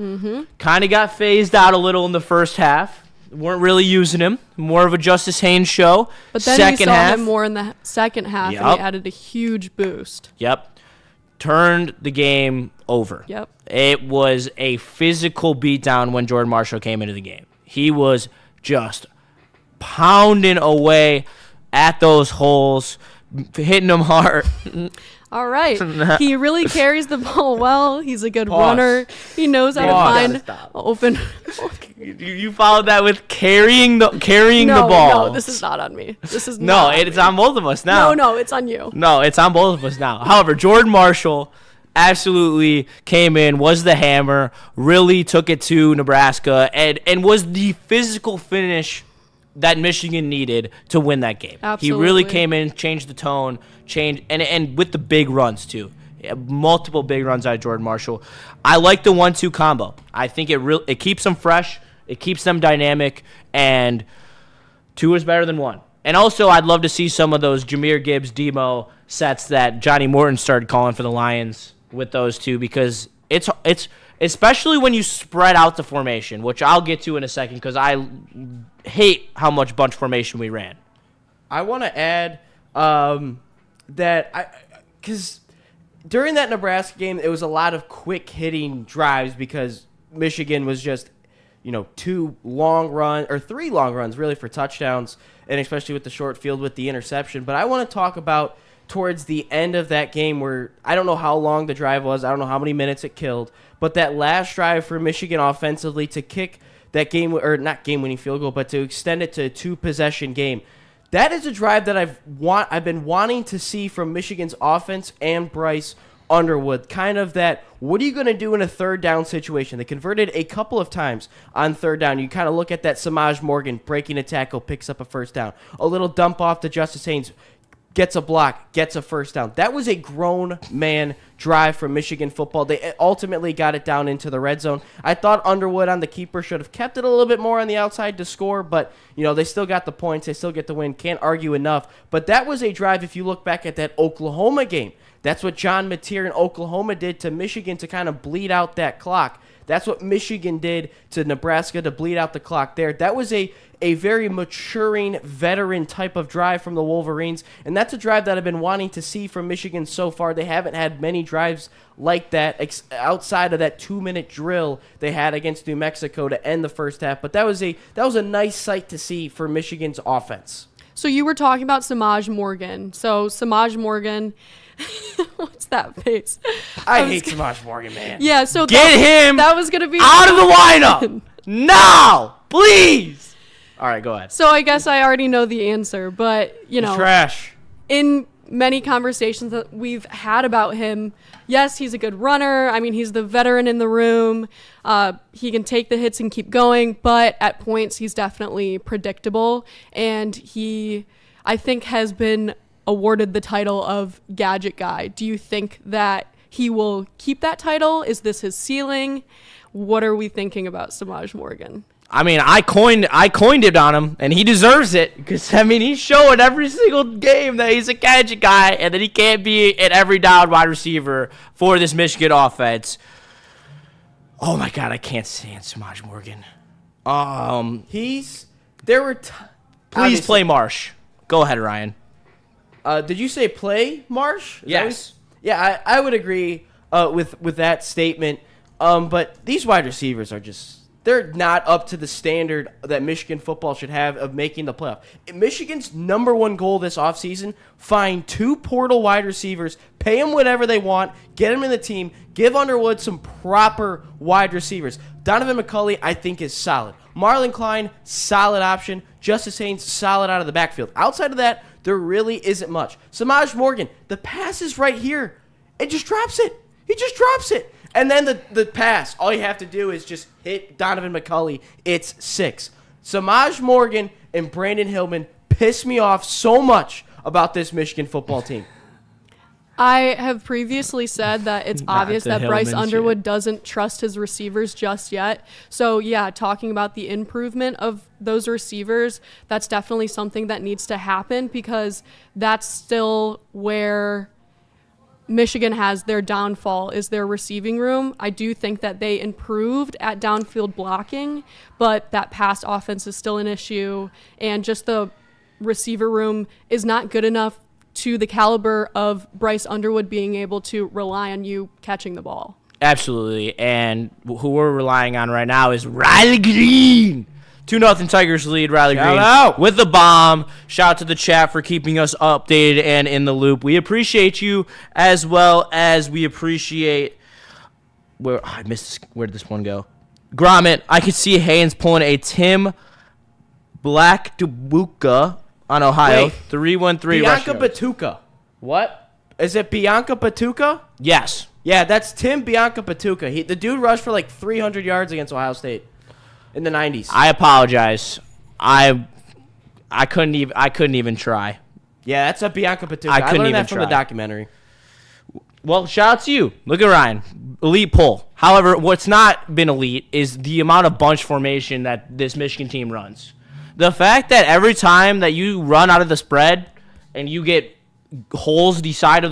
kind of got phased out a little in the first half. weren't really using him. More of a Justice Haynes show. But then second we saw half, him more in the second half, and he added a huge boost. Yep. Turned the game over. Yep. It was a physical beatdown when Jordan Marshall came into the game. He was just pounding away at those holes, hitting them hard. All right. He really carries the ball well. He's a good Pause. runner. He knows how to find open. You followed that with carrying the ball. No, this is not on me. This is not it's on both of us now. No, it's on you. No, it's on both of us now. However, Jordan Marshall absolutely came in, was the hammer, really took it to Nebraska, and was the physical finish that Michigan needed to win that game. Absolutely. He really came in, changed the tone, and with the big runs too. Multiple big runs out of Jordan Marshall. I like the 1-2 combo. I think it keeps them fresh, it keeps them dynamic, and 2 is better than 1. And also, I'd love to see some of those Jahmyr Gibbs demo sets that Johnny Morton started calling for the Lions with those two, because it's especially when you spread out the formation, which I'll get to in a second, because I hate how much bunch formation we ran. I want to add because during that Nebraska game, it was a lot of quick hitting drives because Michigan was just, 3 long runs really for touchdowns, and especially with the short field with the interception. But I want to talk about towards the end of that game where I don't know how long the drive was. I don't know how many minutes it killed, but that last drive for Michigan offensively to kick that game, or not game-winning field goal, but to extend it to a 2-possession game. That is a drive that I've been wanting to see from Michigan's offense and Bryce Underwood. Kind of that, what are you going to do in a third down situation? They converted a couple of times on third down. You kind of look at that Samaj Morgan breaking a tackle, picks up a first down. A little dump off to Justice Haynes, gets a block, gets a first down. That was a grown man drive from Michigan football. They ultimately got it down into the red zone. I thought Underwood on the keeper should have kept it a little bit more on the outside to score, but they still got the points. They still get the win. Can't argue enough. But that was a drive, if you look back at that Oklahoma game, that's what John Mateer in Oklahoma did to Michigan to kind of bleed out that clock. That's what Michigan did to Nebraska to bleed out the clock there. That was a very maturing, veteran type of drive from the Wolverines, and that's a drive that I've been wanting to see from Michigan so far. They haven't had many drives like that outside of that 2-minute drill they had against New Mexico to end the first half, but that was a nice sight to see for Michigan's offense. So you were talking about Samaj Morgan. So Samaj Morgan, what's that face? I hate Samaj Morgan, man. Yeah, so Get him that was going to be out of the lineup now, please. All right, go ahead. So I guess I already know the answer, but He's trash. In many conversations that we've had about him, yes, he's a good runner. I mean, he's the veteran in the room. He can take the hits and keep going, but at points he's definitely predictable, and he, I think, has been awarded the title of gadget guy. Do you think that he will keep that title? Is this his ceiling? What are we thinking about Samaj Morgan? I mean, I coined it on him, and he deserves it because, he's showing every single game that he's a gadget guy and that he can't be an every down wide receiver for this Michigan offense. Oh, my God, I can't stand Samaj Morgan. Please play Marsh. Go ahead, Ryan. Did you say play Marsh? Yes. Yeah, I would agree with that statement. But these wide receivers are they're not up to the standard that Michigan football should have of making the playoff. Michigan's number one goal this offseason, find 2 portal wide receivers, pay them whatever they want, get them in the team, give Underwood some proper wide receivers. Donovan McCulley, I think, is solid. Marlon Klein, solid option. Justice Haynes, solid out of the backfield. Outside of that, there really isn't much. Samaj Morgan, the pass is right here. It just drops it. He just drops it. And then the pass, all you have to do is just hit Donovan McCulley. It's 6. Samaj Morgan and Brandon Hillman piss me off so much about this Michigan football team. I have previously said that it's obvious that Bryce Hillman Underwood shit. doesn't trust his receivers just yet. So, yeah, talking about the improvement of those receivers, that's definitely something that needs to happen because that's still where Michigan has their downfall is their receiving room. I do think that they improved at downfield blocking, but that pass offense is still an issue, and just the receiver room is not good enough to the caliber of Bryce Underwood being able to rely on you catching the ball. Absolutely, and who we're relying on right now is Riley Green. 2-0 Tigers lead. Riley Shout Green out. with the bomb. Shout out to the chat for keeping us updated and in the loop. We appreciate you, as well as we appreciate I missed this. Where did this one go? Gromit. I could see Haynes pulling a Tim Blackdubuka on Ohio. Wait. 313 Bianca rush yards. Batuka. What? Is it Bianca Batuka? Yes. Yeah, that's Tim Bianca Batuka. The dude rushed for like 300 yards against Ohio State in the 90s. I apologize. I couldn't even try. Yeah, that's a Bianca Batuka. I couldn't learned even that from the try. documentary. Well, shout out to you. Look at Ryan. Elite pull. However, what's not been elite is the amount of bunch formation that this Michigan team runs. The fact that every time that you run out of the spread and you get holes the size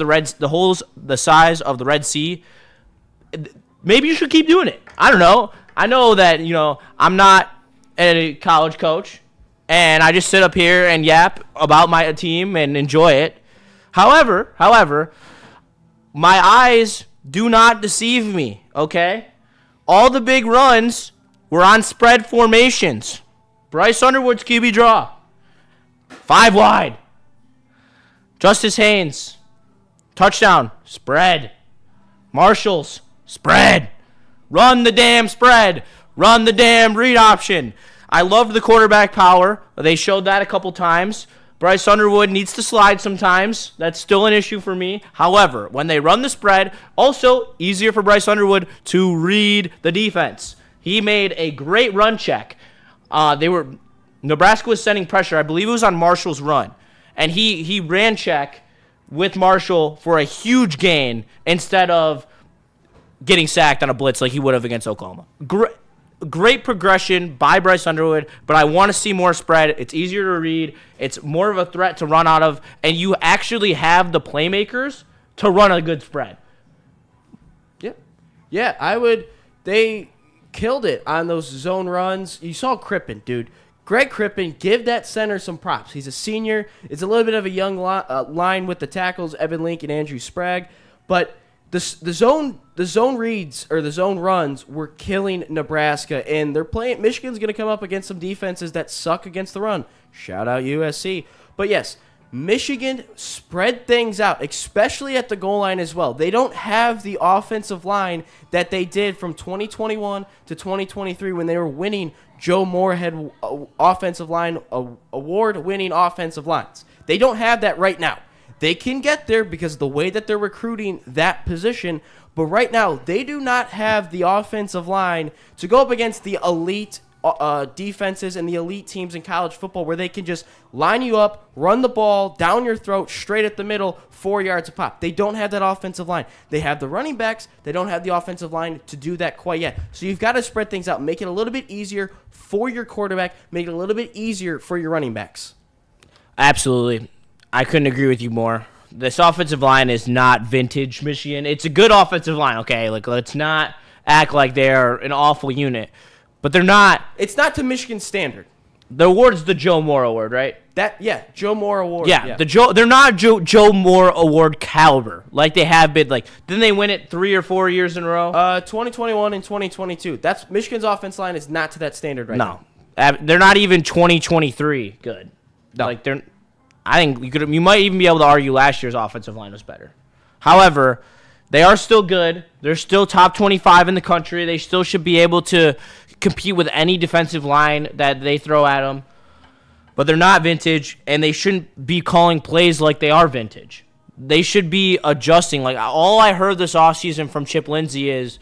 of the Red Sea, maybe you should keep doing it. I don't know. I know that, I'm not a college coach, and I just sit up here and yap about my team and enjoy it. However, my eyes do not deceive me, okay? All the big runs were on spread formations. Bryce Underwood's QB draw. 5 wide. Justice Haynes. Touchdown. Spread. Marshalls. Spread. Run the damn spread. Run the damn read option. I loved the quarterback power. They showed that a couple times. Bryce Underwood needs to slide sometimes. That's still an issue for me. However, when they run the spread, also easier for Bryce Underwood to read the defense. He made a great run check. Nebraska was sending pressure. I believe it was on Marshall's run. And he ran check with Marshall for a huge gain instead of getting sacked on a blitz like he would have against Oklahoma. Great progression by Bryce Underwood, but I want to see more spread. It's easier to read. It's more of a threat to run out of, and you actually have the playmakers to run a good spread. Yeah, they killed it on those zone runs. You saw Crippen, dude. Greg Crippen, give that center some props. He's a senior. It's a little bit of a young line with the tackles, Evan Link and Andrew Sprague, but the zone reads or the zone runs were killing Nebraska, and Michigan's going to come up against some defenses that suck against the run. Shout out USC. But yes, Michigan spread things out, especially at the goal line as well. They don't have the offensive line that they did from 2021 to 2023 when they were winning Joe Moorhead offensive line award-winning offensive lines. They don't have that right now. They can get there because of the way that they're recruiting that position, but right now they do not have the offensive line to go up against the elite defenses and the elite teams in college football where they can just line you up, run the ball down your throat, straight at the middle, 4 yards a pop. They don't have that offensive line. They have the running backs. They don't have the offensive line to do that quite yet. So you've got to spread things out, make it a little bit easier for your quarterback, make it a little bit easier for your running backs. Absolutely. I couldn't agree with you more. This offensive line is not vintage Michigan. It's a good offensive line, okay? Let's not act like they're an awful unit. But they're not. It's not to Michigan standard. The award's the Joe Moore Award, right? Joe Moore Award. Yeah. They're not Joe Moore Award caliber like they have been. Didn't they win it 3 or 4 years in a row? 2021 and 2022. That's Michigan's offense line is not to that standard right now. No, they're not even 2023 good. No. I think you might even be able to argue last year's offensive line was better. However, they are still good. They're still top 25 in the country. They still should be able to compete with any defensive line that they throw at them. But they're not vintage, and they shouldn't be calling plays like they are vintage. They should be adjusting. All I heard this offseason from Chip Lindsey is,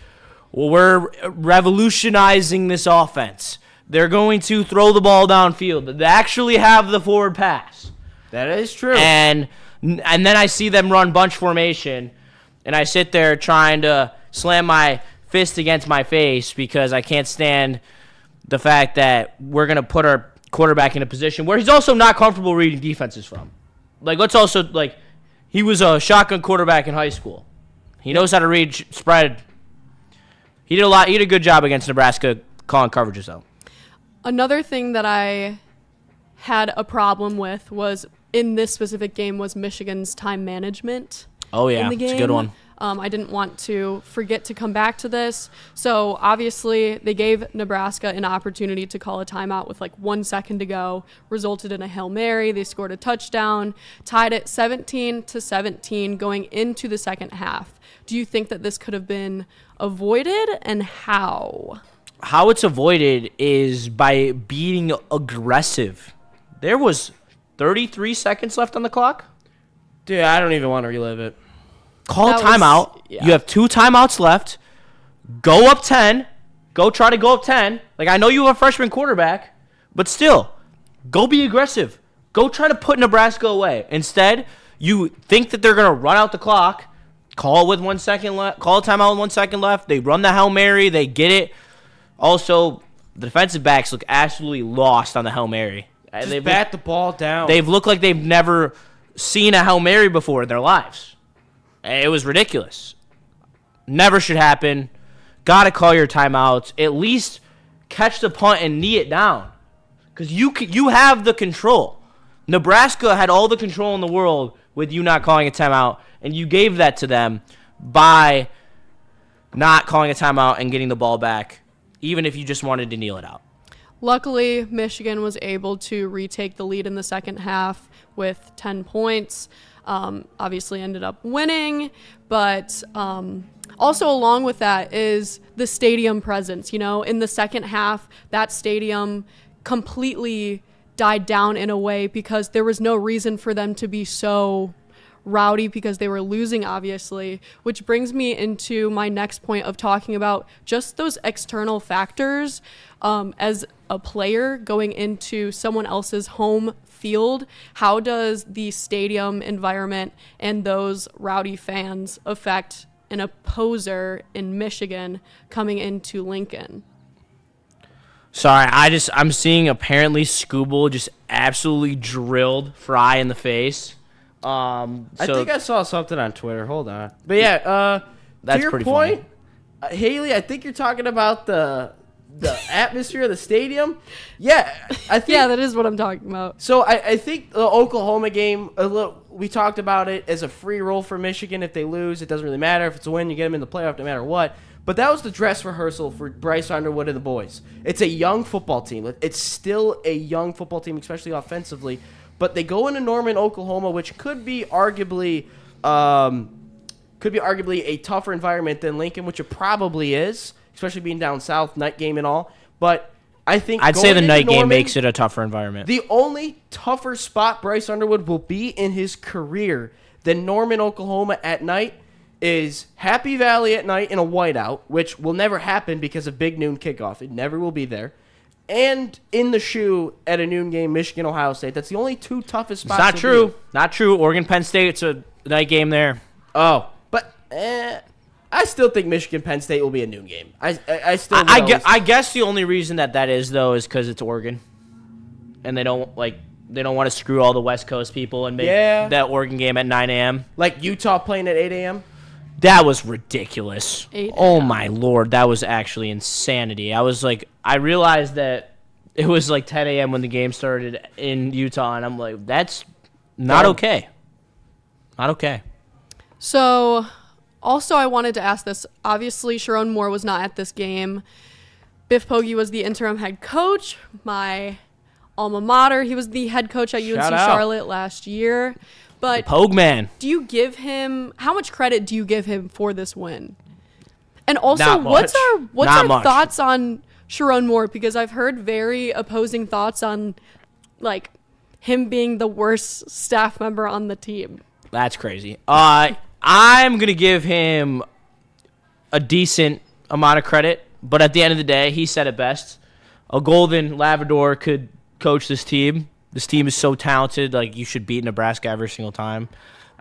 well, we're revolutionizing this offense. They're going to throw the ball downfield. They actually have the forward pass. That is true. And then I see them run bunch formation, and I sit there trying to slam my fist against my face because I can't stand the fact that we're going to put our quarterback in a position where he's also not comfortable reading defenses from. He was a shotgun quarterback in high school. He knows how to read spread. He did a good job against Nebraska calling coverages, though. Another thing that I had a problem with was in this specific game was Michigan's time management. Oh, yeah. In the game. It's a good one. I didn't want to forget to come back to this. So obviously they gave Nebraska an opportunity to call a timeout with like 1 second to go, resulted in a Hail Mary. They scored a touchdown, tied it 17-17 going into the second half. Do you think that this could have been avoided, and how? How it's avoided is by being aggressive. There was 33 seconds left on the clock. Dude, I don't even want to relive it. Call a That timeout. yeah. You have 2 timeouts left. Go up 10. Go try to go up 10. Like, I know you have a freshman quarterback, but still, go be aggressive. Go try to put Nebraska away. Instead, you think that they're going to run out the clock. Call with 1 second left. Call a timeout with 1 second left. They run the Hail Mary. They get it. Also, the defensive backs look absolutely lost on the Hail Mary. Just bat the ball down. They've looked like they've never seen a Hail Mary before in their lives. It was ridiculous. Never should happen. Got to call your timeouts. At least catch the punt and knee it down. Because you have the control. Nebraska had all the control in the world with you not calling a timeout, and you gave that to them by not calling a timeout and getting the ball back, even if you just wanted to kneel it out. Luckily, Michigan was able to retake the lead in the second half with 10 points. Obviously ended up winning, but also along with that is the stadium presence. You know, in the second half, that stadium completely died down in a way because there was no reason for them to be so rowdy because they were losing, obviously, which brings me into my next point of talking about just those external factors. As a player going into someone else's home field, how does the stadium environment and those rowdy fans affect an opposer in Michigan coming into Lincoln? Sorry, I'm seeing apparently Scooble just absolutely drilled Fry in the face. I think I saw something on Twitter. Hold on. But yeah, that's to your pretty point, Haley, I think you're talking about the atmosphere of the stadium. Yeah, I think. Yeah, that is what I'm talking about. So I think the Oklahoma game, we talked about it as a free roll for Michigan. If they lose, it doesn't really matter. If it's a win, you get them in the playoff no matter what. But that was the dress rehearsal for Bryce Underwood and the boys. It's a young football team. It's still a young football team, especially offensively. But they go into Norman, Oklahoma, which could be arguably a tougher environment than Lincoln, which it probably is, especially being down south, night game and all. But I think I'd say the night game Norman, makes it a tougher environment. The only tougher spot Bryce Underwood will be in his career than Norman, Oklahoma at night is Happy Valley at night in a whiteout, which will never happen because of big noon kickoff. It never will be there. And in the shoe at a noon game, Michigan, Ohio State. That's the only 2 toughest spots. It's not true. Not true. Oregon, Penn State, it's a night game there. Oh, but I still think Michigan, Penn State will be a noon game. I guess the only reason that is, though, is because it's Oregon. And they don't want to screw all the West Coast people and make that Oregon game at 9 a.m. Like Utah playing at 8 a.m.? That was ridiculous. 8 Oh, a.m. my Lord. That was actually insanity. I realized that it was like 10 a.m. when the game started in Utah, and I'm like, that's not okay. Not okay. So, also I wanted to ask this. Obviously, Sharon Moore was not at this game. Biff Poggi was the interim head coach. My alma mater, he was the head coach at UNC Charlotte last year. But Pogue man. do you give him, how much credit do you give him for this win? And also, Not much. what's Not our much. thoughts on Sharon Moore? Because I've heard very opposing thoughts on, like, him being the worst staff member on the team. That's crazy. I'm going to give him a decent amount of credit, but at the end of the day, he said it best. A golden Labrador could coach this team. This team is so talented, like, you should beat Nebraska every single time.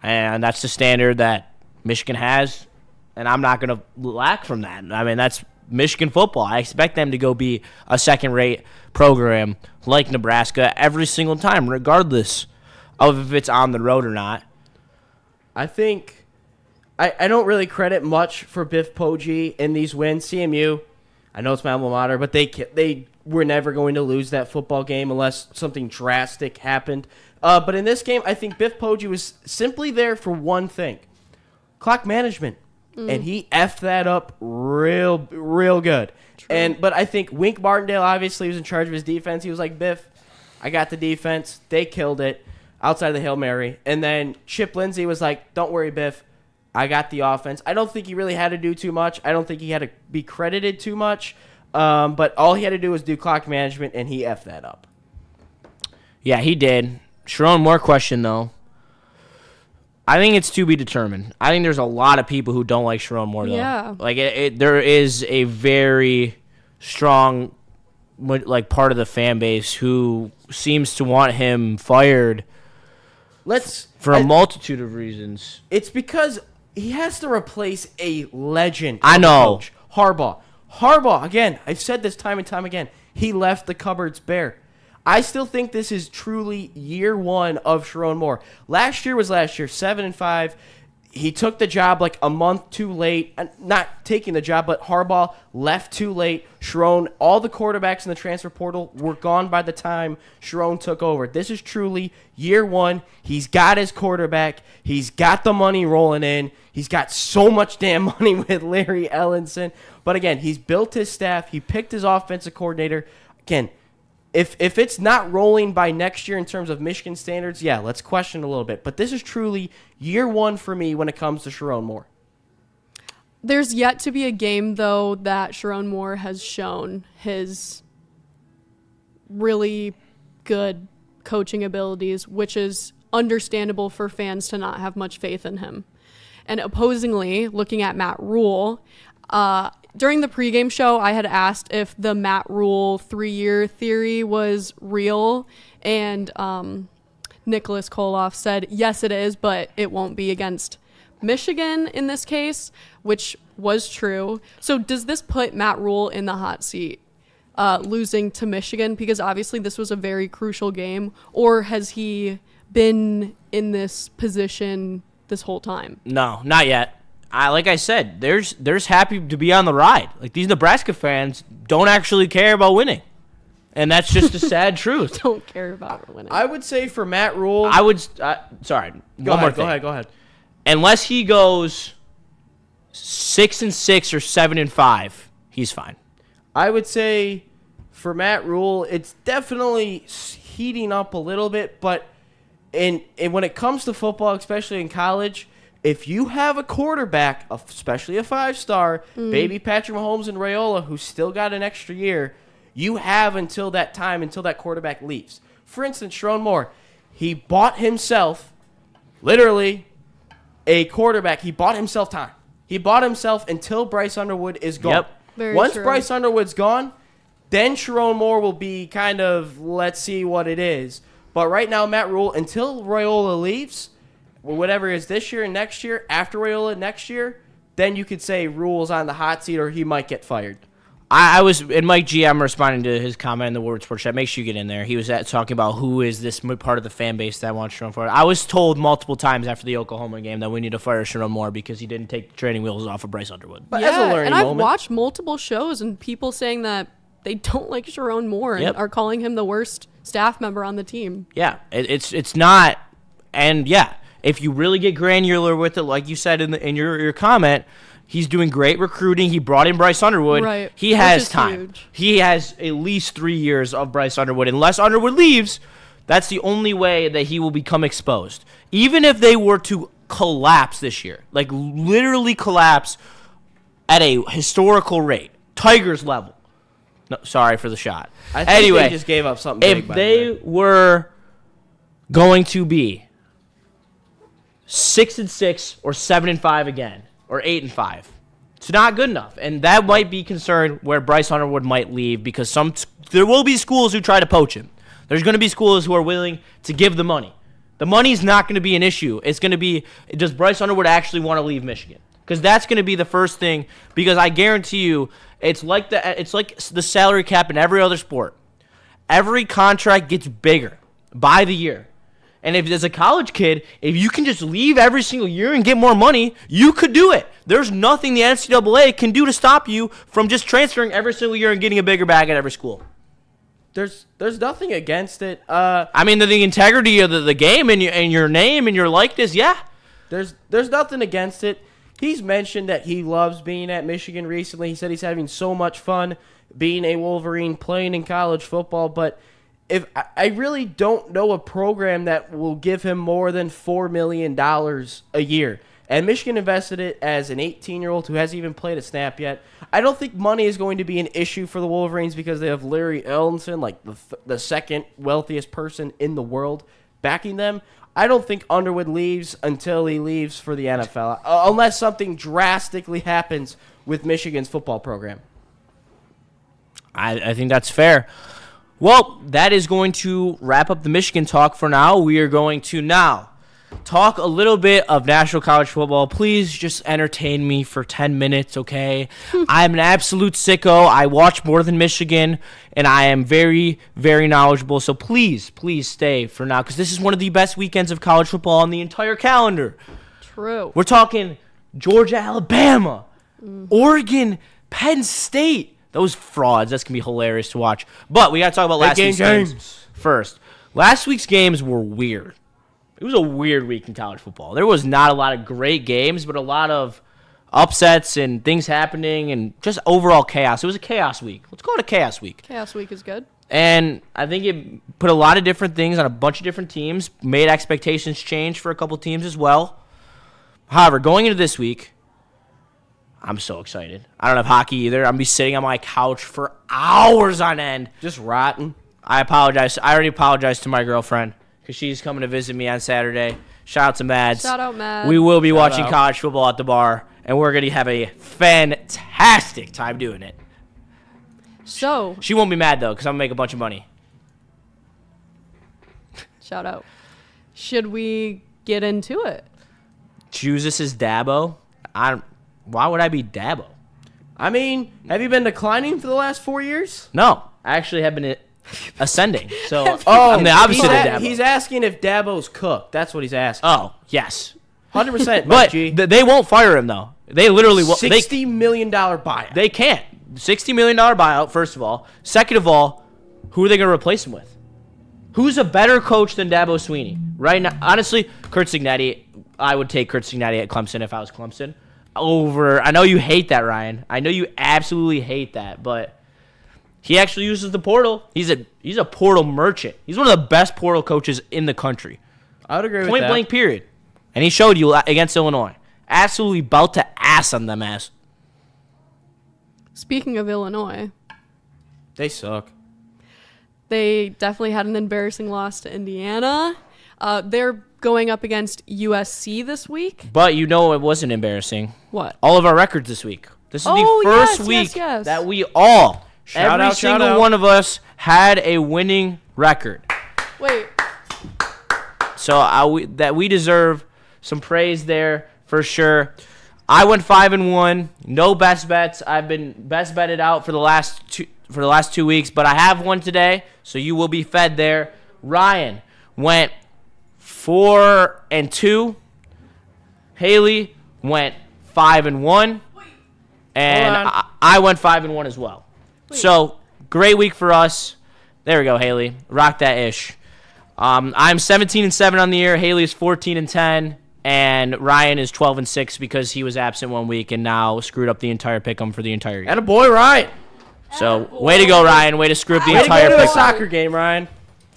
And that's the standard that Michigan has, and I'm not going to lack from that. I mean, that's Michigan football. I expect them to go be a second-rate program like Nebraska every single time, regardless of if it's on the road or not. I think I don't really credit much for Biff Poggi in these wins. CMU, I know it's my alma mater, but they were never going to lose that football game unless something drastic happened. But in this game, I think Biff Poggi was simply there for one thing: clock management. And he effed that up real good. True. But I think Wink Martindale obviously was in charge of his defense. He was like, Biff, I got the defense. They killed it outside of the Hail Mary. And then Chip Lindsey was like, don't worry, Biff. I got the offense. I don't think he really had to do too much. I don't think he had to be credited too much. But all he had to do was do clock management, and he effed that up. Yeah, he did. Sharon Moore question, though. I think it's to be determined. I think there's a lot of people who don't like Sharon Moore, though. Yeah. Like, there is a very strong, like, part of the fan base who seems to want him fired for a multitude of reasons. It's because he has to replace a legend. I know. Coach, Harbaugh, again, I've said this time and time again, he left the cupboards bare. I still think this is truly year one of Sharon Moore. Last year was last year, 7-5. He took the job like a month too late. Not taking the job, but Harbaugh left too late. Sharon, all the quarterbacks in the transfer portal were gone by the time Sharon took over. This is truly year one. He's got his quarterback. He's got the money rolling in. He's got so much damn money with Larry Ellenson. But again, he's built his staff. He picked his offensive coordinator. Again, If it's not rolling by next year in terms of Michigan standards, yeah, let's question a little bit. But this is truly year one for me when it comes to Sharon Moore. There's yet to be a game, though, that Sharon Moore has shown his really good coaching abilities, which is understandable for fans to not have much faith in him. And opposingly, looking at Matt Rule, during the pregame show, I had asked if the Matt Rule 3-year theory was real, and Nicholas Koloff said, yes, it is, but it won't be against Michigan in this case, which was true. So does this put Matt Rule in the hot seat, losing to Michigan? Because obviously this was a very crucial game, or has he been in this position this whole time? No, not yet. Like I said, there's happy to be on the ride. Like, these Nebraska fans don't actually care about winning, and that's just a sad truth. Don't care about winning. I would say for Matt Rule, I would. Sorry, Go ahead. Unless he goes 6-6 or 7-5, he's fine. I would say for Matt Rule, it's definitely heating up a little bit, but when it comes to football, especially in college, if you have a quarterback, especially a 5-star, baby Patrick Mahomes and Raiola, who's still got an extra year, you have until that time, until that quarterback leaves. For instance, Sharon Moore, he bought himself, literally, a quarterback. He bought himself time. He bought himself until Bryce Underwood is gone. Yep. Very Once true. Bryce Underwood's gone, then Sharon Moore will be kind of, let's see what it is. But right now, Matt Rule, until Raiola leaves, whatever it is this year and next year, after Raiola next year, then you could say Rule's on the hot seat or he might get fired. I was, and Mike G, I'm responding to his comment in the Woodward Sports Chat. Make sure you get in there. He was talking about who is this part of the fan base that wants Sharon Moore. I was told multiple times after the Oklahoma game that we need to fire Sharon Moore because he didn't take the training wheels off of Bryce Underwood. But as a learning and I've moment, watched multiple shows and people saying that they don't like Sharon Moore and are calling him the worst staff member on the team. Yeah, it's not, and yeah, if you really get granular with it, like you said in your comment, he's doing great recruiting. He brought in Bryce Underwood. Right. He has Which is time. huge. He has at least 3 years of Bryce Underwood. Unless Underwood leaves, that's the only way that he will become exposed. Even if they were to collapse this year, like literally collapse at a historical rate, Tigers level. No, sorry for the shot. I think they just gave up something big. If they were going to be 6-6 or 7-5 again, or 8-5, it's not good enough, and that might be concerned where Bryce Underwood might leave because there will be schools who try to poach him. There's going to be schools who are willing to give the money. The money's not going to be an issue. It's going to be, does Bryce Underwood actually want to leave Michigan? Because that's going to be the first thing. Because I guarantee you, it's like the salary cap in every other sport. Every contract gets bigger by the year. And if as a college kid, if you can just leave every single year and get more money, you could do it. There's nothing the NCAA can do to stop you from just transferring every single year and getting a bigger bag at every school. There's nothing against it. I mean, the integrity of the game and your name and your likeness, yeah. There's nothing against it. He's mentioned that he loves being at Michigan recently. He said he's having so much fun being a Wolverine, playing in college football. But if I really don't know a program that will give him more than $4 million a year. And Michigan invested it as an 18-year-old who hasn't even played a snap yet. I don't think money is going to be an issue for the Wolverines because they have Larry Ellison, like the second wealthiest person in the world, backing them. I don't think Underwood leaves until he leaves for the NFL, unless something drastically happens with Michigan's football program. I think that's fair. Well, that is going to wrap up the Michigan talk for now. We are going to now talk a little bit of national college football. Please just entertain me for 10 minutes, okay? I'm an absolute sicko. I watch more than Michigan, and I am very, very knowledgeable. So please stay for now because this is one of the best weekends of college football on the entire calendar. True. We're talking Georgia, Alabama, Oregon, Penn State. Those frauds, that's going to be hilarious to watch. But we got to talk about last week's games first. Last week's games were weird. It was a weird week in college football. There was not a lot of great games, but a lot of upsets and things happening and just overall chaos. It was a chaos week. Let's call it a chaos week. Chaos week is good. And I think it put a lot of different things on a bunch of different teams, made expectations change for a couple teams as well. However, going into this week, I'm so excited. I don't have hockey either. I'm going to be sitting on my couch for hours on end. Just rotten. I apologize. I already apologized to my girlfriend because she's coming to visit me on Saturday. Shout out to Mads. Shout out, Mads. We will be watching college football at the bar, and we're going to have a fantastic time doing it. So, She won't be mad, though, because I'm going to make a bunch of money. shout out. Should we get into it? Choose this as Dabo. Why would I be Dabo? I mean, have you been declining for the last 4 years? No. I actually have been ascending. So I'm the opposite of Dabo. He's asking if Dabo's cooked. That's what he's asking. Oh, yes. 100%. But G. they won't fire him, though. They literally won't. $60 million buyout. They can't. $60 million buyout, first of all. Second of all, who are they going to replace him with? Who's a better coach than Dabo Sweeney? Right now, honestly, Kurt Cignetti. I would take Kurt Cignetti at Clemson if I was Clemson. I know you hate that, Ryan. I know you absolutely hate that, but he actually uses the portal. He's a portal merchant. He's one of the best portal coaches in the country. I would agree with that. Point blank, period. And he showed you against Illinois. Absolutely about to ass on them ass. Speaking of Illinois, They suck. they definitely had an embarrassing loss to Indiana. They're going up against USC this week. But you know it wasn't embarrassing. What? All of our records this week. This is Oh, the first yes, week yes. that we all, Shout every out, shout single out. one of us, had a winning record. Wait. So we deserve some praise there for sure. I went 5-1. No best bets. I've been best betted out for the last 2 weeks, but I have one today, so you will be fed there. Ryan went 4-2. Haley went 5-1, and Hold on. I went 5-1 as well. So great week for us. There we go, Haley. Rock that ish. I'm 17-7 on the year. Haley is 14-10, and Ryan is 12-6 because he was absent 1 week and now screwed up the entire pick'em for the entire year. And a boy, Ryan. So way to go, Ryan. Way to screw up the Way to entire go to a pick'em. soccer game, Ryan.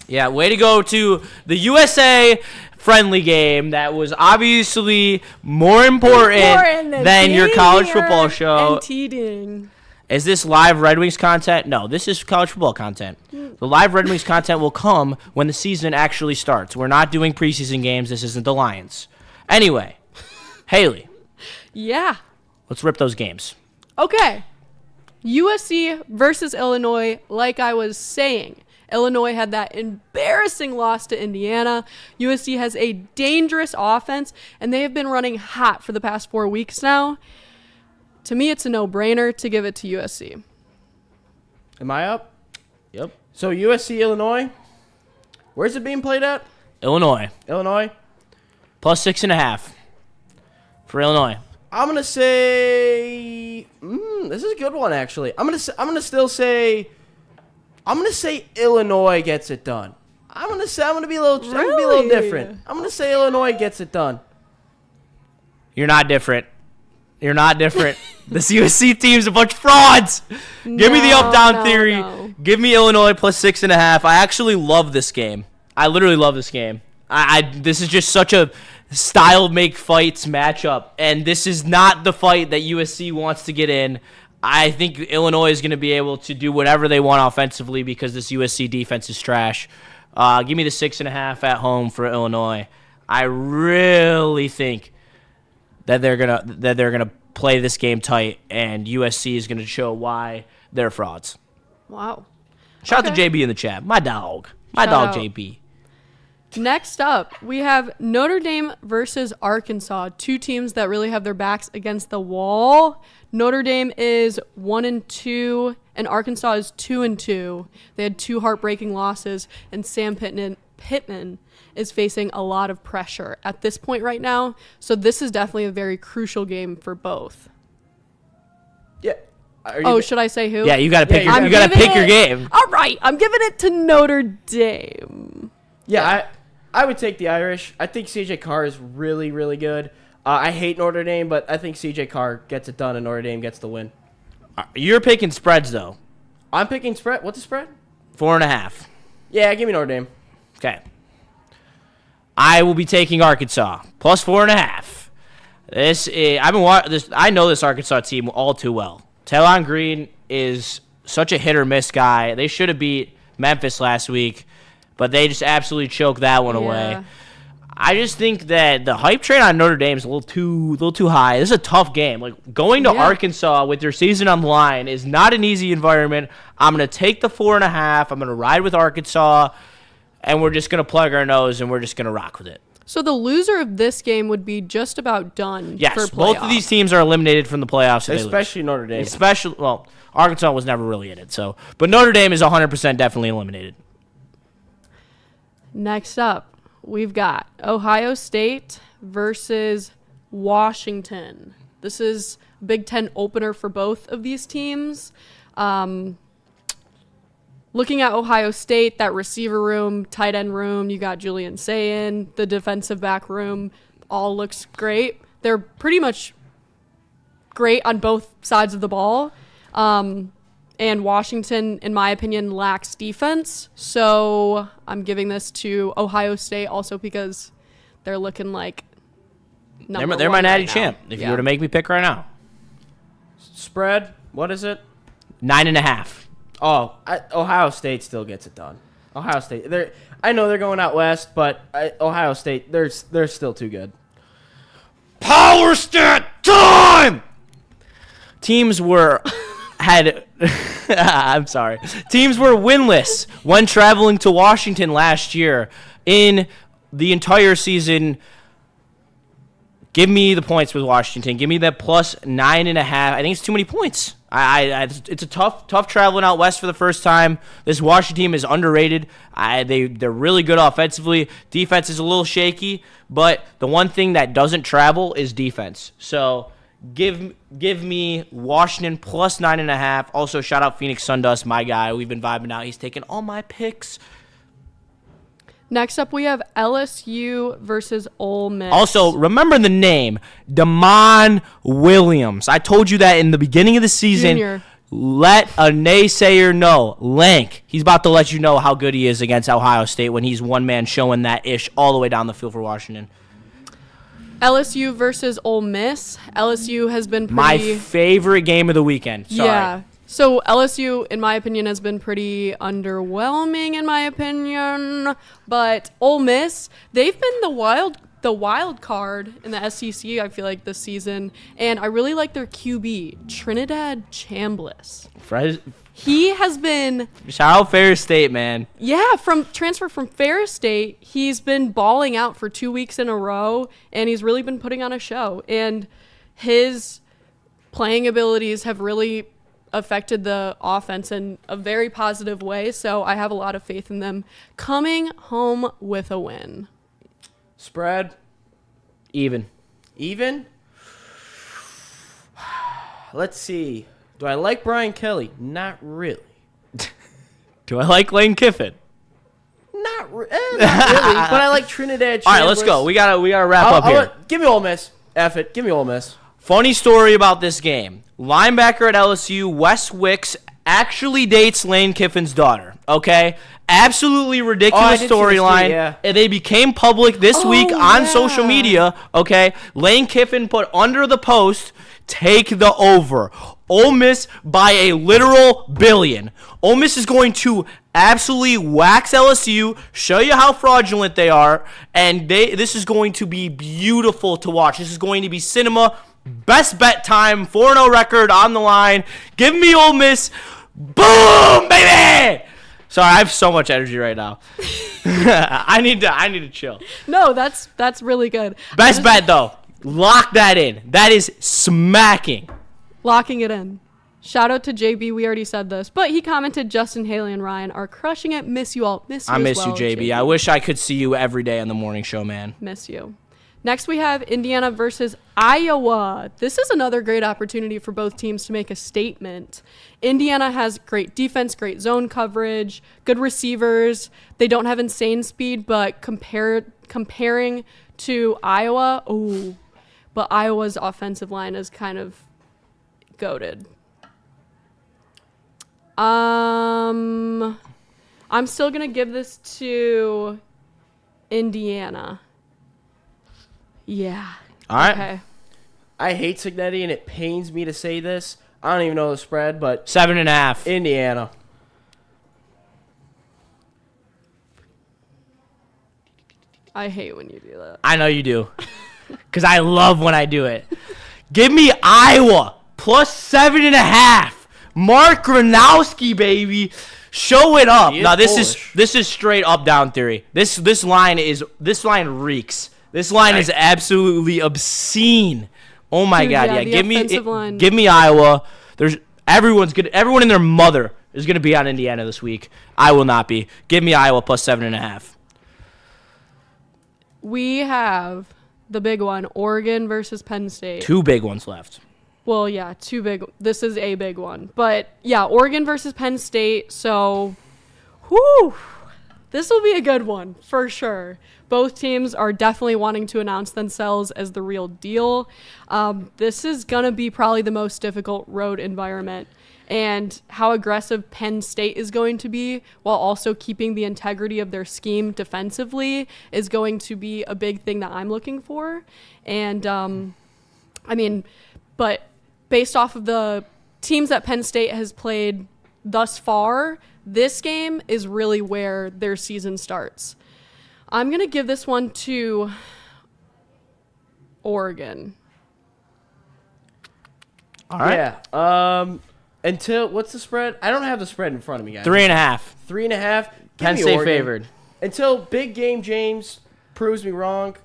Yeah, way to go to the USA friendly game that was obviously more important than your college football show. And teeting. Is this live Red Wings content? No, this is college football content. The live Red Wings content will come when the season actually starts. We're not doing preseason games. This isn't the Lions. Anyway, Haley, Yeah. let's rip those games. Okay. USC versus Illinois, like I was saying. Illinois had that embarrassing loss to Indiana. USC has a dangerous offense, and they have been running hot for the past 4 weeks now. To me, it's a no-brainer to give it to USC. Am I up? Yep. So USC, Illinois. Where's it being played at? Illinois. Illinois. Plus 6.5 for Illinois. I'm gonna say this is a good one actually. I'm gonna say Illinois gets it done. I'm gonna be a little different. I'm gonna say Illinois gets it done. You're not different. You're not different. This USC team's a bunch of frauds. Give me the up-down theory. No. Give me Illinois plus 6.5. I actually love this game. I literally love this game. This is just such a style make fights matchup, and this is not the fight that USC wants to get in. I think Illinois is going to be able to do whatever they want offensively because this USC defense is trash. Give me the 6.5 at home for Illinois. I really think that they're gonna play this game tight, and USC is gonna show why they're frauds. Wow. Shout out to JB in the chat, my dog, Shout out. JB. Next up, we have Notre Dame versus Arkansas. Two teams that really have their backs against the wall. Notre Dame is 1-2, and Arkansas is 2-2. They had two heartbreaking losses, and Sam Pittman is facing a lot of pressure at this point right now. So this is definitely a very crucial game for both. Yeah. Should I say who? Yeah, you gotta pick. Yeah, you gotta pick your game. All right, I'm giving it to Notre Dame. Yeah, I would take the Irish. I think CJ Carr is really, really good. I hate Notre Dame, but I think CJ Carr gets it done and Notre Dame gets the win. You're picking spreads though. I'm picking spread. What's the spread? 4.5. Yeah, give me Notre Dame. Okay. I will be taking Arkansas plus 4.5. I know this Arkansas team all too well. Talon Green is such a hit or miss guy. They should have beat Memphis last week, but they just absolutely choked that one away. I just think that the hype train on Notre Dame is a little too high. This is a tough game. Like going to Arkansas with your season on the line is not an easy environment. I'm gonna take the 4.5. I'm gonna ride with Arkansas, and we're just gonna plug our nose and we're just gonna rock with it. So the loser of this game would be just about done. Yes, for both of these teams are eliminated from the playoffs. Especially Notre Dame. Arkansas was never really in it. But Notre Dame is 100% definitely eliminated. Next up, we've got Ohio State versus Washington. This is a Big Ten opener for both of these teams. Looking at Ohio State, that receiver room, tight end room, you got Julian Sayin, the defensive back room, all looks great. They're pretty much great on both sides of the ball. And Washington, in my opinion, lacks defense. So I'm giving this to Ohio State also because they're looking like number They're one my natty right champ. now. If you were to make me pick right now. Spread, what is it? 9.5. Oh, Ohio State still gets it done. Ohio State. I know they're going out west, but Ohio State, they're still too good. Power stat time! Teams were winless when traveling to Washington last year. In the entire season, give me the points with Washington. Give me that plus 9.5. I think it's too many points. It's a tough traveling out west for the first time. This Washington team is underrated. They're really good offensively. Defense is a little shaky, but the one thing that doesn't travel is defense. So give me Washington plus 9.5. Also, shout out Phoenix Sundust, my guy. We've been vibing out. He's taking all my picks. Next up, we have LSU versus Ole Miss. Also, remember the name, Damon Williams. I told you that in the beginning of the season. Junior. Let a naysayer know. Lank, he's about to let you know how good he is against Ohio State when he's one man showing that ish all the way down the field for Washington. LSU versus Ole Miss. LSU has been pretty... My favorite game of the weekend. Sorry. Yeah. So LSU, in my opinion, has been pretty underwhelming, in my opinion. But Ole Miss, they've been the wild card in the SEC, I feel like, this season. And I really like their QB, Trinidad Chambliss. He has been... Shout out Ferris State, man. Yeah, transfer from Ferris State. He's been balling out for 2 weeks in a row, and he's really been putting on a show. And his playing abilities have really affected the offense in a very positive way. So I have a lot of faith in them coming home with a win. Spread? Even. Even? Let's see. Do I like Brian Kelly? Not really. Do I like Lane Kiffin? Not really, but I like Trinidad. All right, let's go. We gotta wrap up here. Give me Ole Miss. F it. Give me Ole Miss. Funny story about this game. Linebacker at LSU, Wes Wicks, actually dates Lane Kiffin's daughter. Okay? Absolutely ridiculous storyline. Yeah. And they became public this week on social media. Okay? Lane Kiffin put under the post, take the over. Ole Miss by a literal billion. Ole Miss is going to absolutely wax LSU, show you how fraudulent they are, and this is going to be beautiful to watch. This is going to be cinema. Best bet time, 4-0 record on the line. Give me Ole Miss. Boom, baby! Sorry, I have so much energy right now. I need to chill. No, that's really good. Best bet, though. Lock that in. That is smacking. Locking it in. Shout out to JB. We already said this, but he commented, Justin, Haley, and Ryan are crushing it. Miss you all. Miss you I as miss well, you, JB. I wish I could see you every day on the morning show, man. Miss you. Next, we have Indiana versus Iowa. This is another great opportunity for both teams to make a statement. Indiana has great defense, great zone coverage, good receivers. They don't have insane speed, but comparing to Iowa, but Iowa's offensive line is kind of goated. I'm still going to give this to Indiana. Yeah. All right. Okay. I hate Signetti, and it pains me to say this. I don't even know the spread, but 7.5. Indiana. I hate when you do that. I know you do. Because I love when I do it. Give me Iowa plus 7.5. Mark Gronowski, baby. Show it up. Now this is straight up down theory. This line reeks. This line is absolutely obscene. Oh my god, yeah. Give me Iowa. Everyone and their mother is gonna be on Indiana this week. I will not be. Give me Iowa plus 7.5. We have the big one, Oregon versus Penn State. 2 big ones left. Well, yeah, 2 big. This is a big one. But, yeah, Oregon versus Penn State. So, this will be a good one for sure. Both teams are definitely wanting to announce themselves as the real deal. This is going to be probably the most difficult road environment. And how aggressive Penn State is going to be while also keeping the integrity of their scheme defensively is going to be a big thing that I'm looking for. And, but based off of the teams that Penn State has played thus far, this game is really where their season starts. I'm going to give this one to Oregon. All right. Yeah. What's the spread? I don't have the spread in front of me, guys. 3.5. 3.5. Penn State favored. Until Big Game James proves me wrong,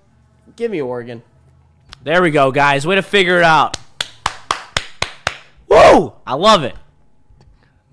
give me Oregon. There we go, guys. Way to figure it out. Woo! I love it.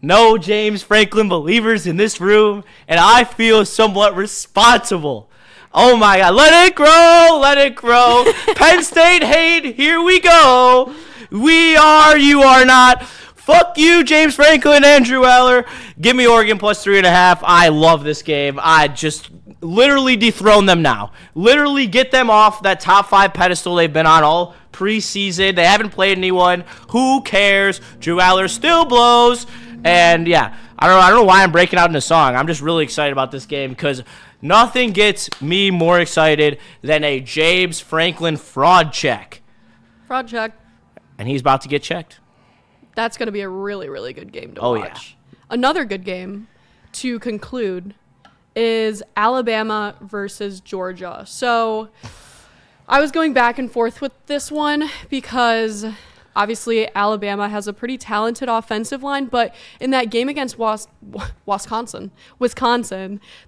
No James Franklin believers in this room, and I feel somewhat responsible. Oh my God. Let it grow. Let it grow. Penn State hate. Here we go. We are. You are not. Fuck you, James Franklin, Andrew Eller. Give me Oregon plus 3.5. I love this game. I just literally dethrone them now. Literally get them off that top 5 pedestal they've been on all preseason. They haven't played anyone. Who cares? Drew Aller still blows. And yeah, I don't know why I'm breaking out in a song. I'm just really excited about this game because nothing gets me more excited than a James Franklin fraud check. Fraud check. And he's about to get checked. That's going to be a really, really good game to watch. Yeah. Another good game to conclude is Alabama versus Georgia. So I was going back and forth with this one because obviously Alabama has a pretty talented offensive line, but in that game against Wisconsin,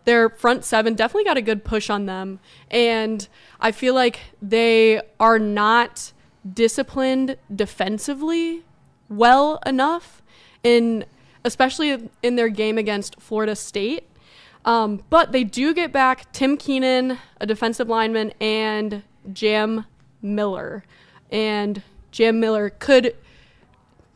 their front 7 definitely got a good push on them. And I feel like they are not disciplined defensively well enough, especially in their game against Florida State. But they do get back Tim Keenan, a defensive lineman, and Jam Miller. And Jam Miller could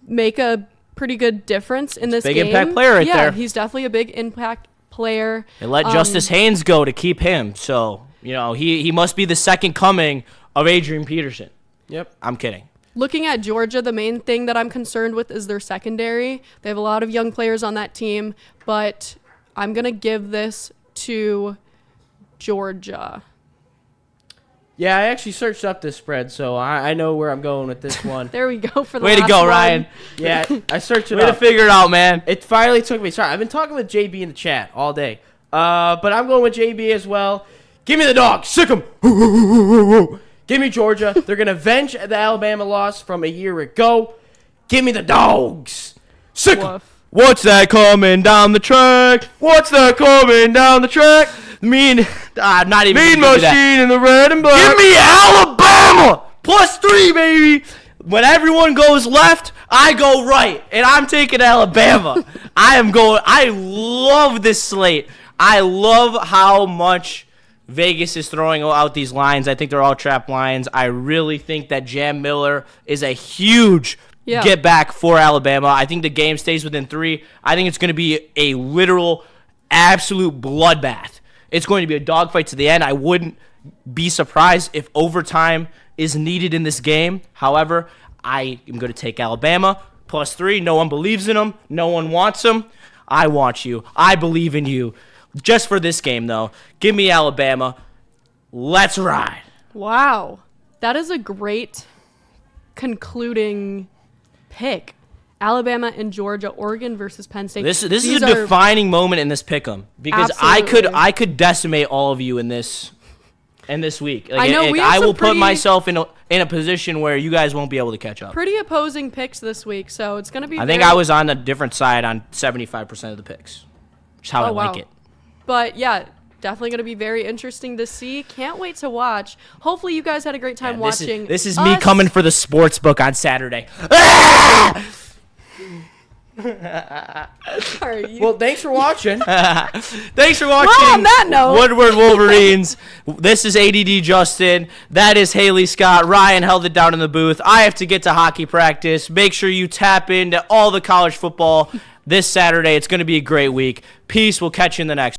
make a pretty good difference in this big game. Impact player right there. Yeah, he's definitely a big impact player. They let Justice Haynes go to keep him. So, he must be the second coming of Adrian Peterson. Yep. I'm kidding. Looking at Georgia, the main thing that I'm concerned with is their secondary. They have a lot of young players on that team, but I'm going to give this to Georgia. Yeah, I actually searched up this spread, so I know where I'm going with this one. There we go for the Way to last go, one. Ryan. Yeah, I searched it Way up. to figure it out, man. It finally took me. Sorry, I've been talking with JB in the chat all day. But I'm going with JB as well. Give me the dog. Sick 'em. Give me Georgia. They're going to avenge the Alabama loss from a year ago. Give me the dogs. Sick 'em. Woof. What's that coming down the track? What's that coming down the track? I'm not even Mean gonna do that. Machine in the red and black. Give me Alabama +3, baby. When everyone goes left, I go right, and I'm taking Alabama. I love this slate. I love how much Vegas is throwing out these lines. I think they're all trap lines. I really think that Jam Miller is a huge get back for Alabama. I think the game stays within 3. I think it's going to be a literal, absolute bloodbath. It's going to be a dogfight to the end. I wouldn't be surprised if overtime is needed in this game. However, I am going to take Alabama +3. No one believes in them. No one wants them. I want you. I believe in you. Just for this game, though, give me Alabama. Let's ride. Wow. That is a great concluding pick. Alabama and Georgia, Oregon versus Penn State. This is a defining moment in this pick'em because Absolutely. I could decimate all of you in this week. Like, I know, we have I some will put myself in a position where you guys won't be able to catch up. pretty opposing picks this week, so it's going to be I think I was on a different side on 75% of the picks. Just how I like it. But yeah, definitely going to be very interesting to see. Can't wait to watch. Hopefully you guys had a great time watching. This is me coming for the sports book on Saturday. Well, thanks for watching. Thanks for watching. Well, on that note, Woodward Wolverines. This is ADD Justin. That is Haley Scott. Ryan held it down in the booth. I have to get to hockey practice. Make sure you tap into all the college football this Saturday. It's going to be a great week. Peace. We'll catch you in the next.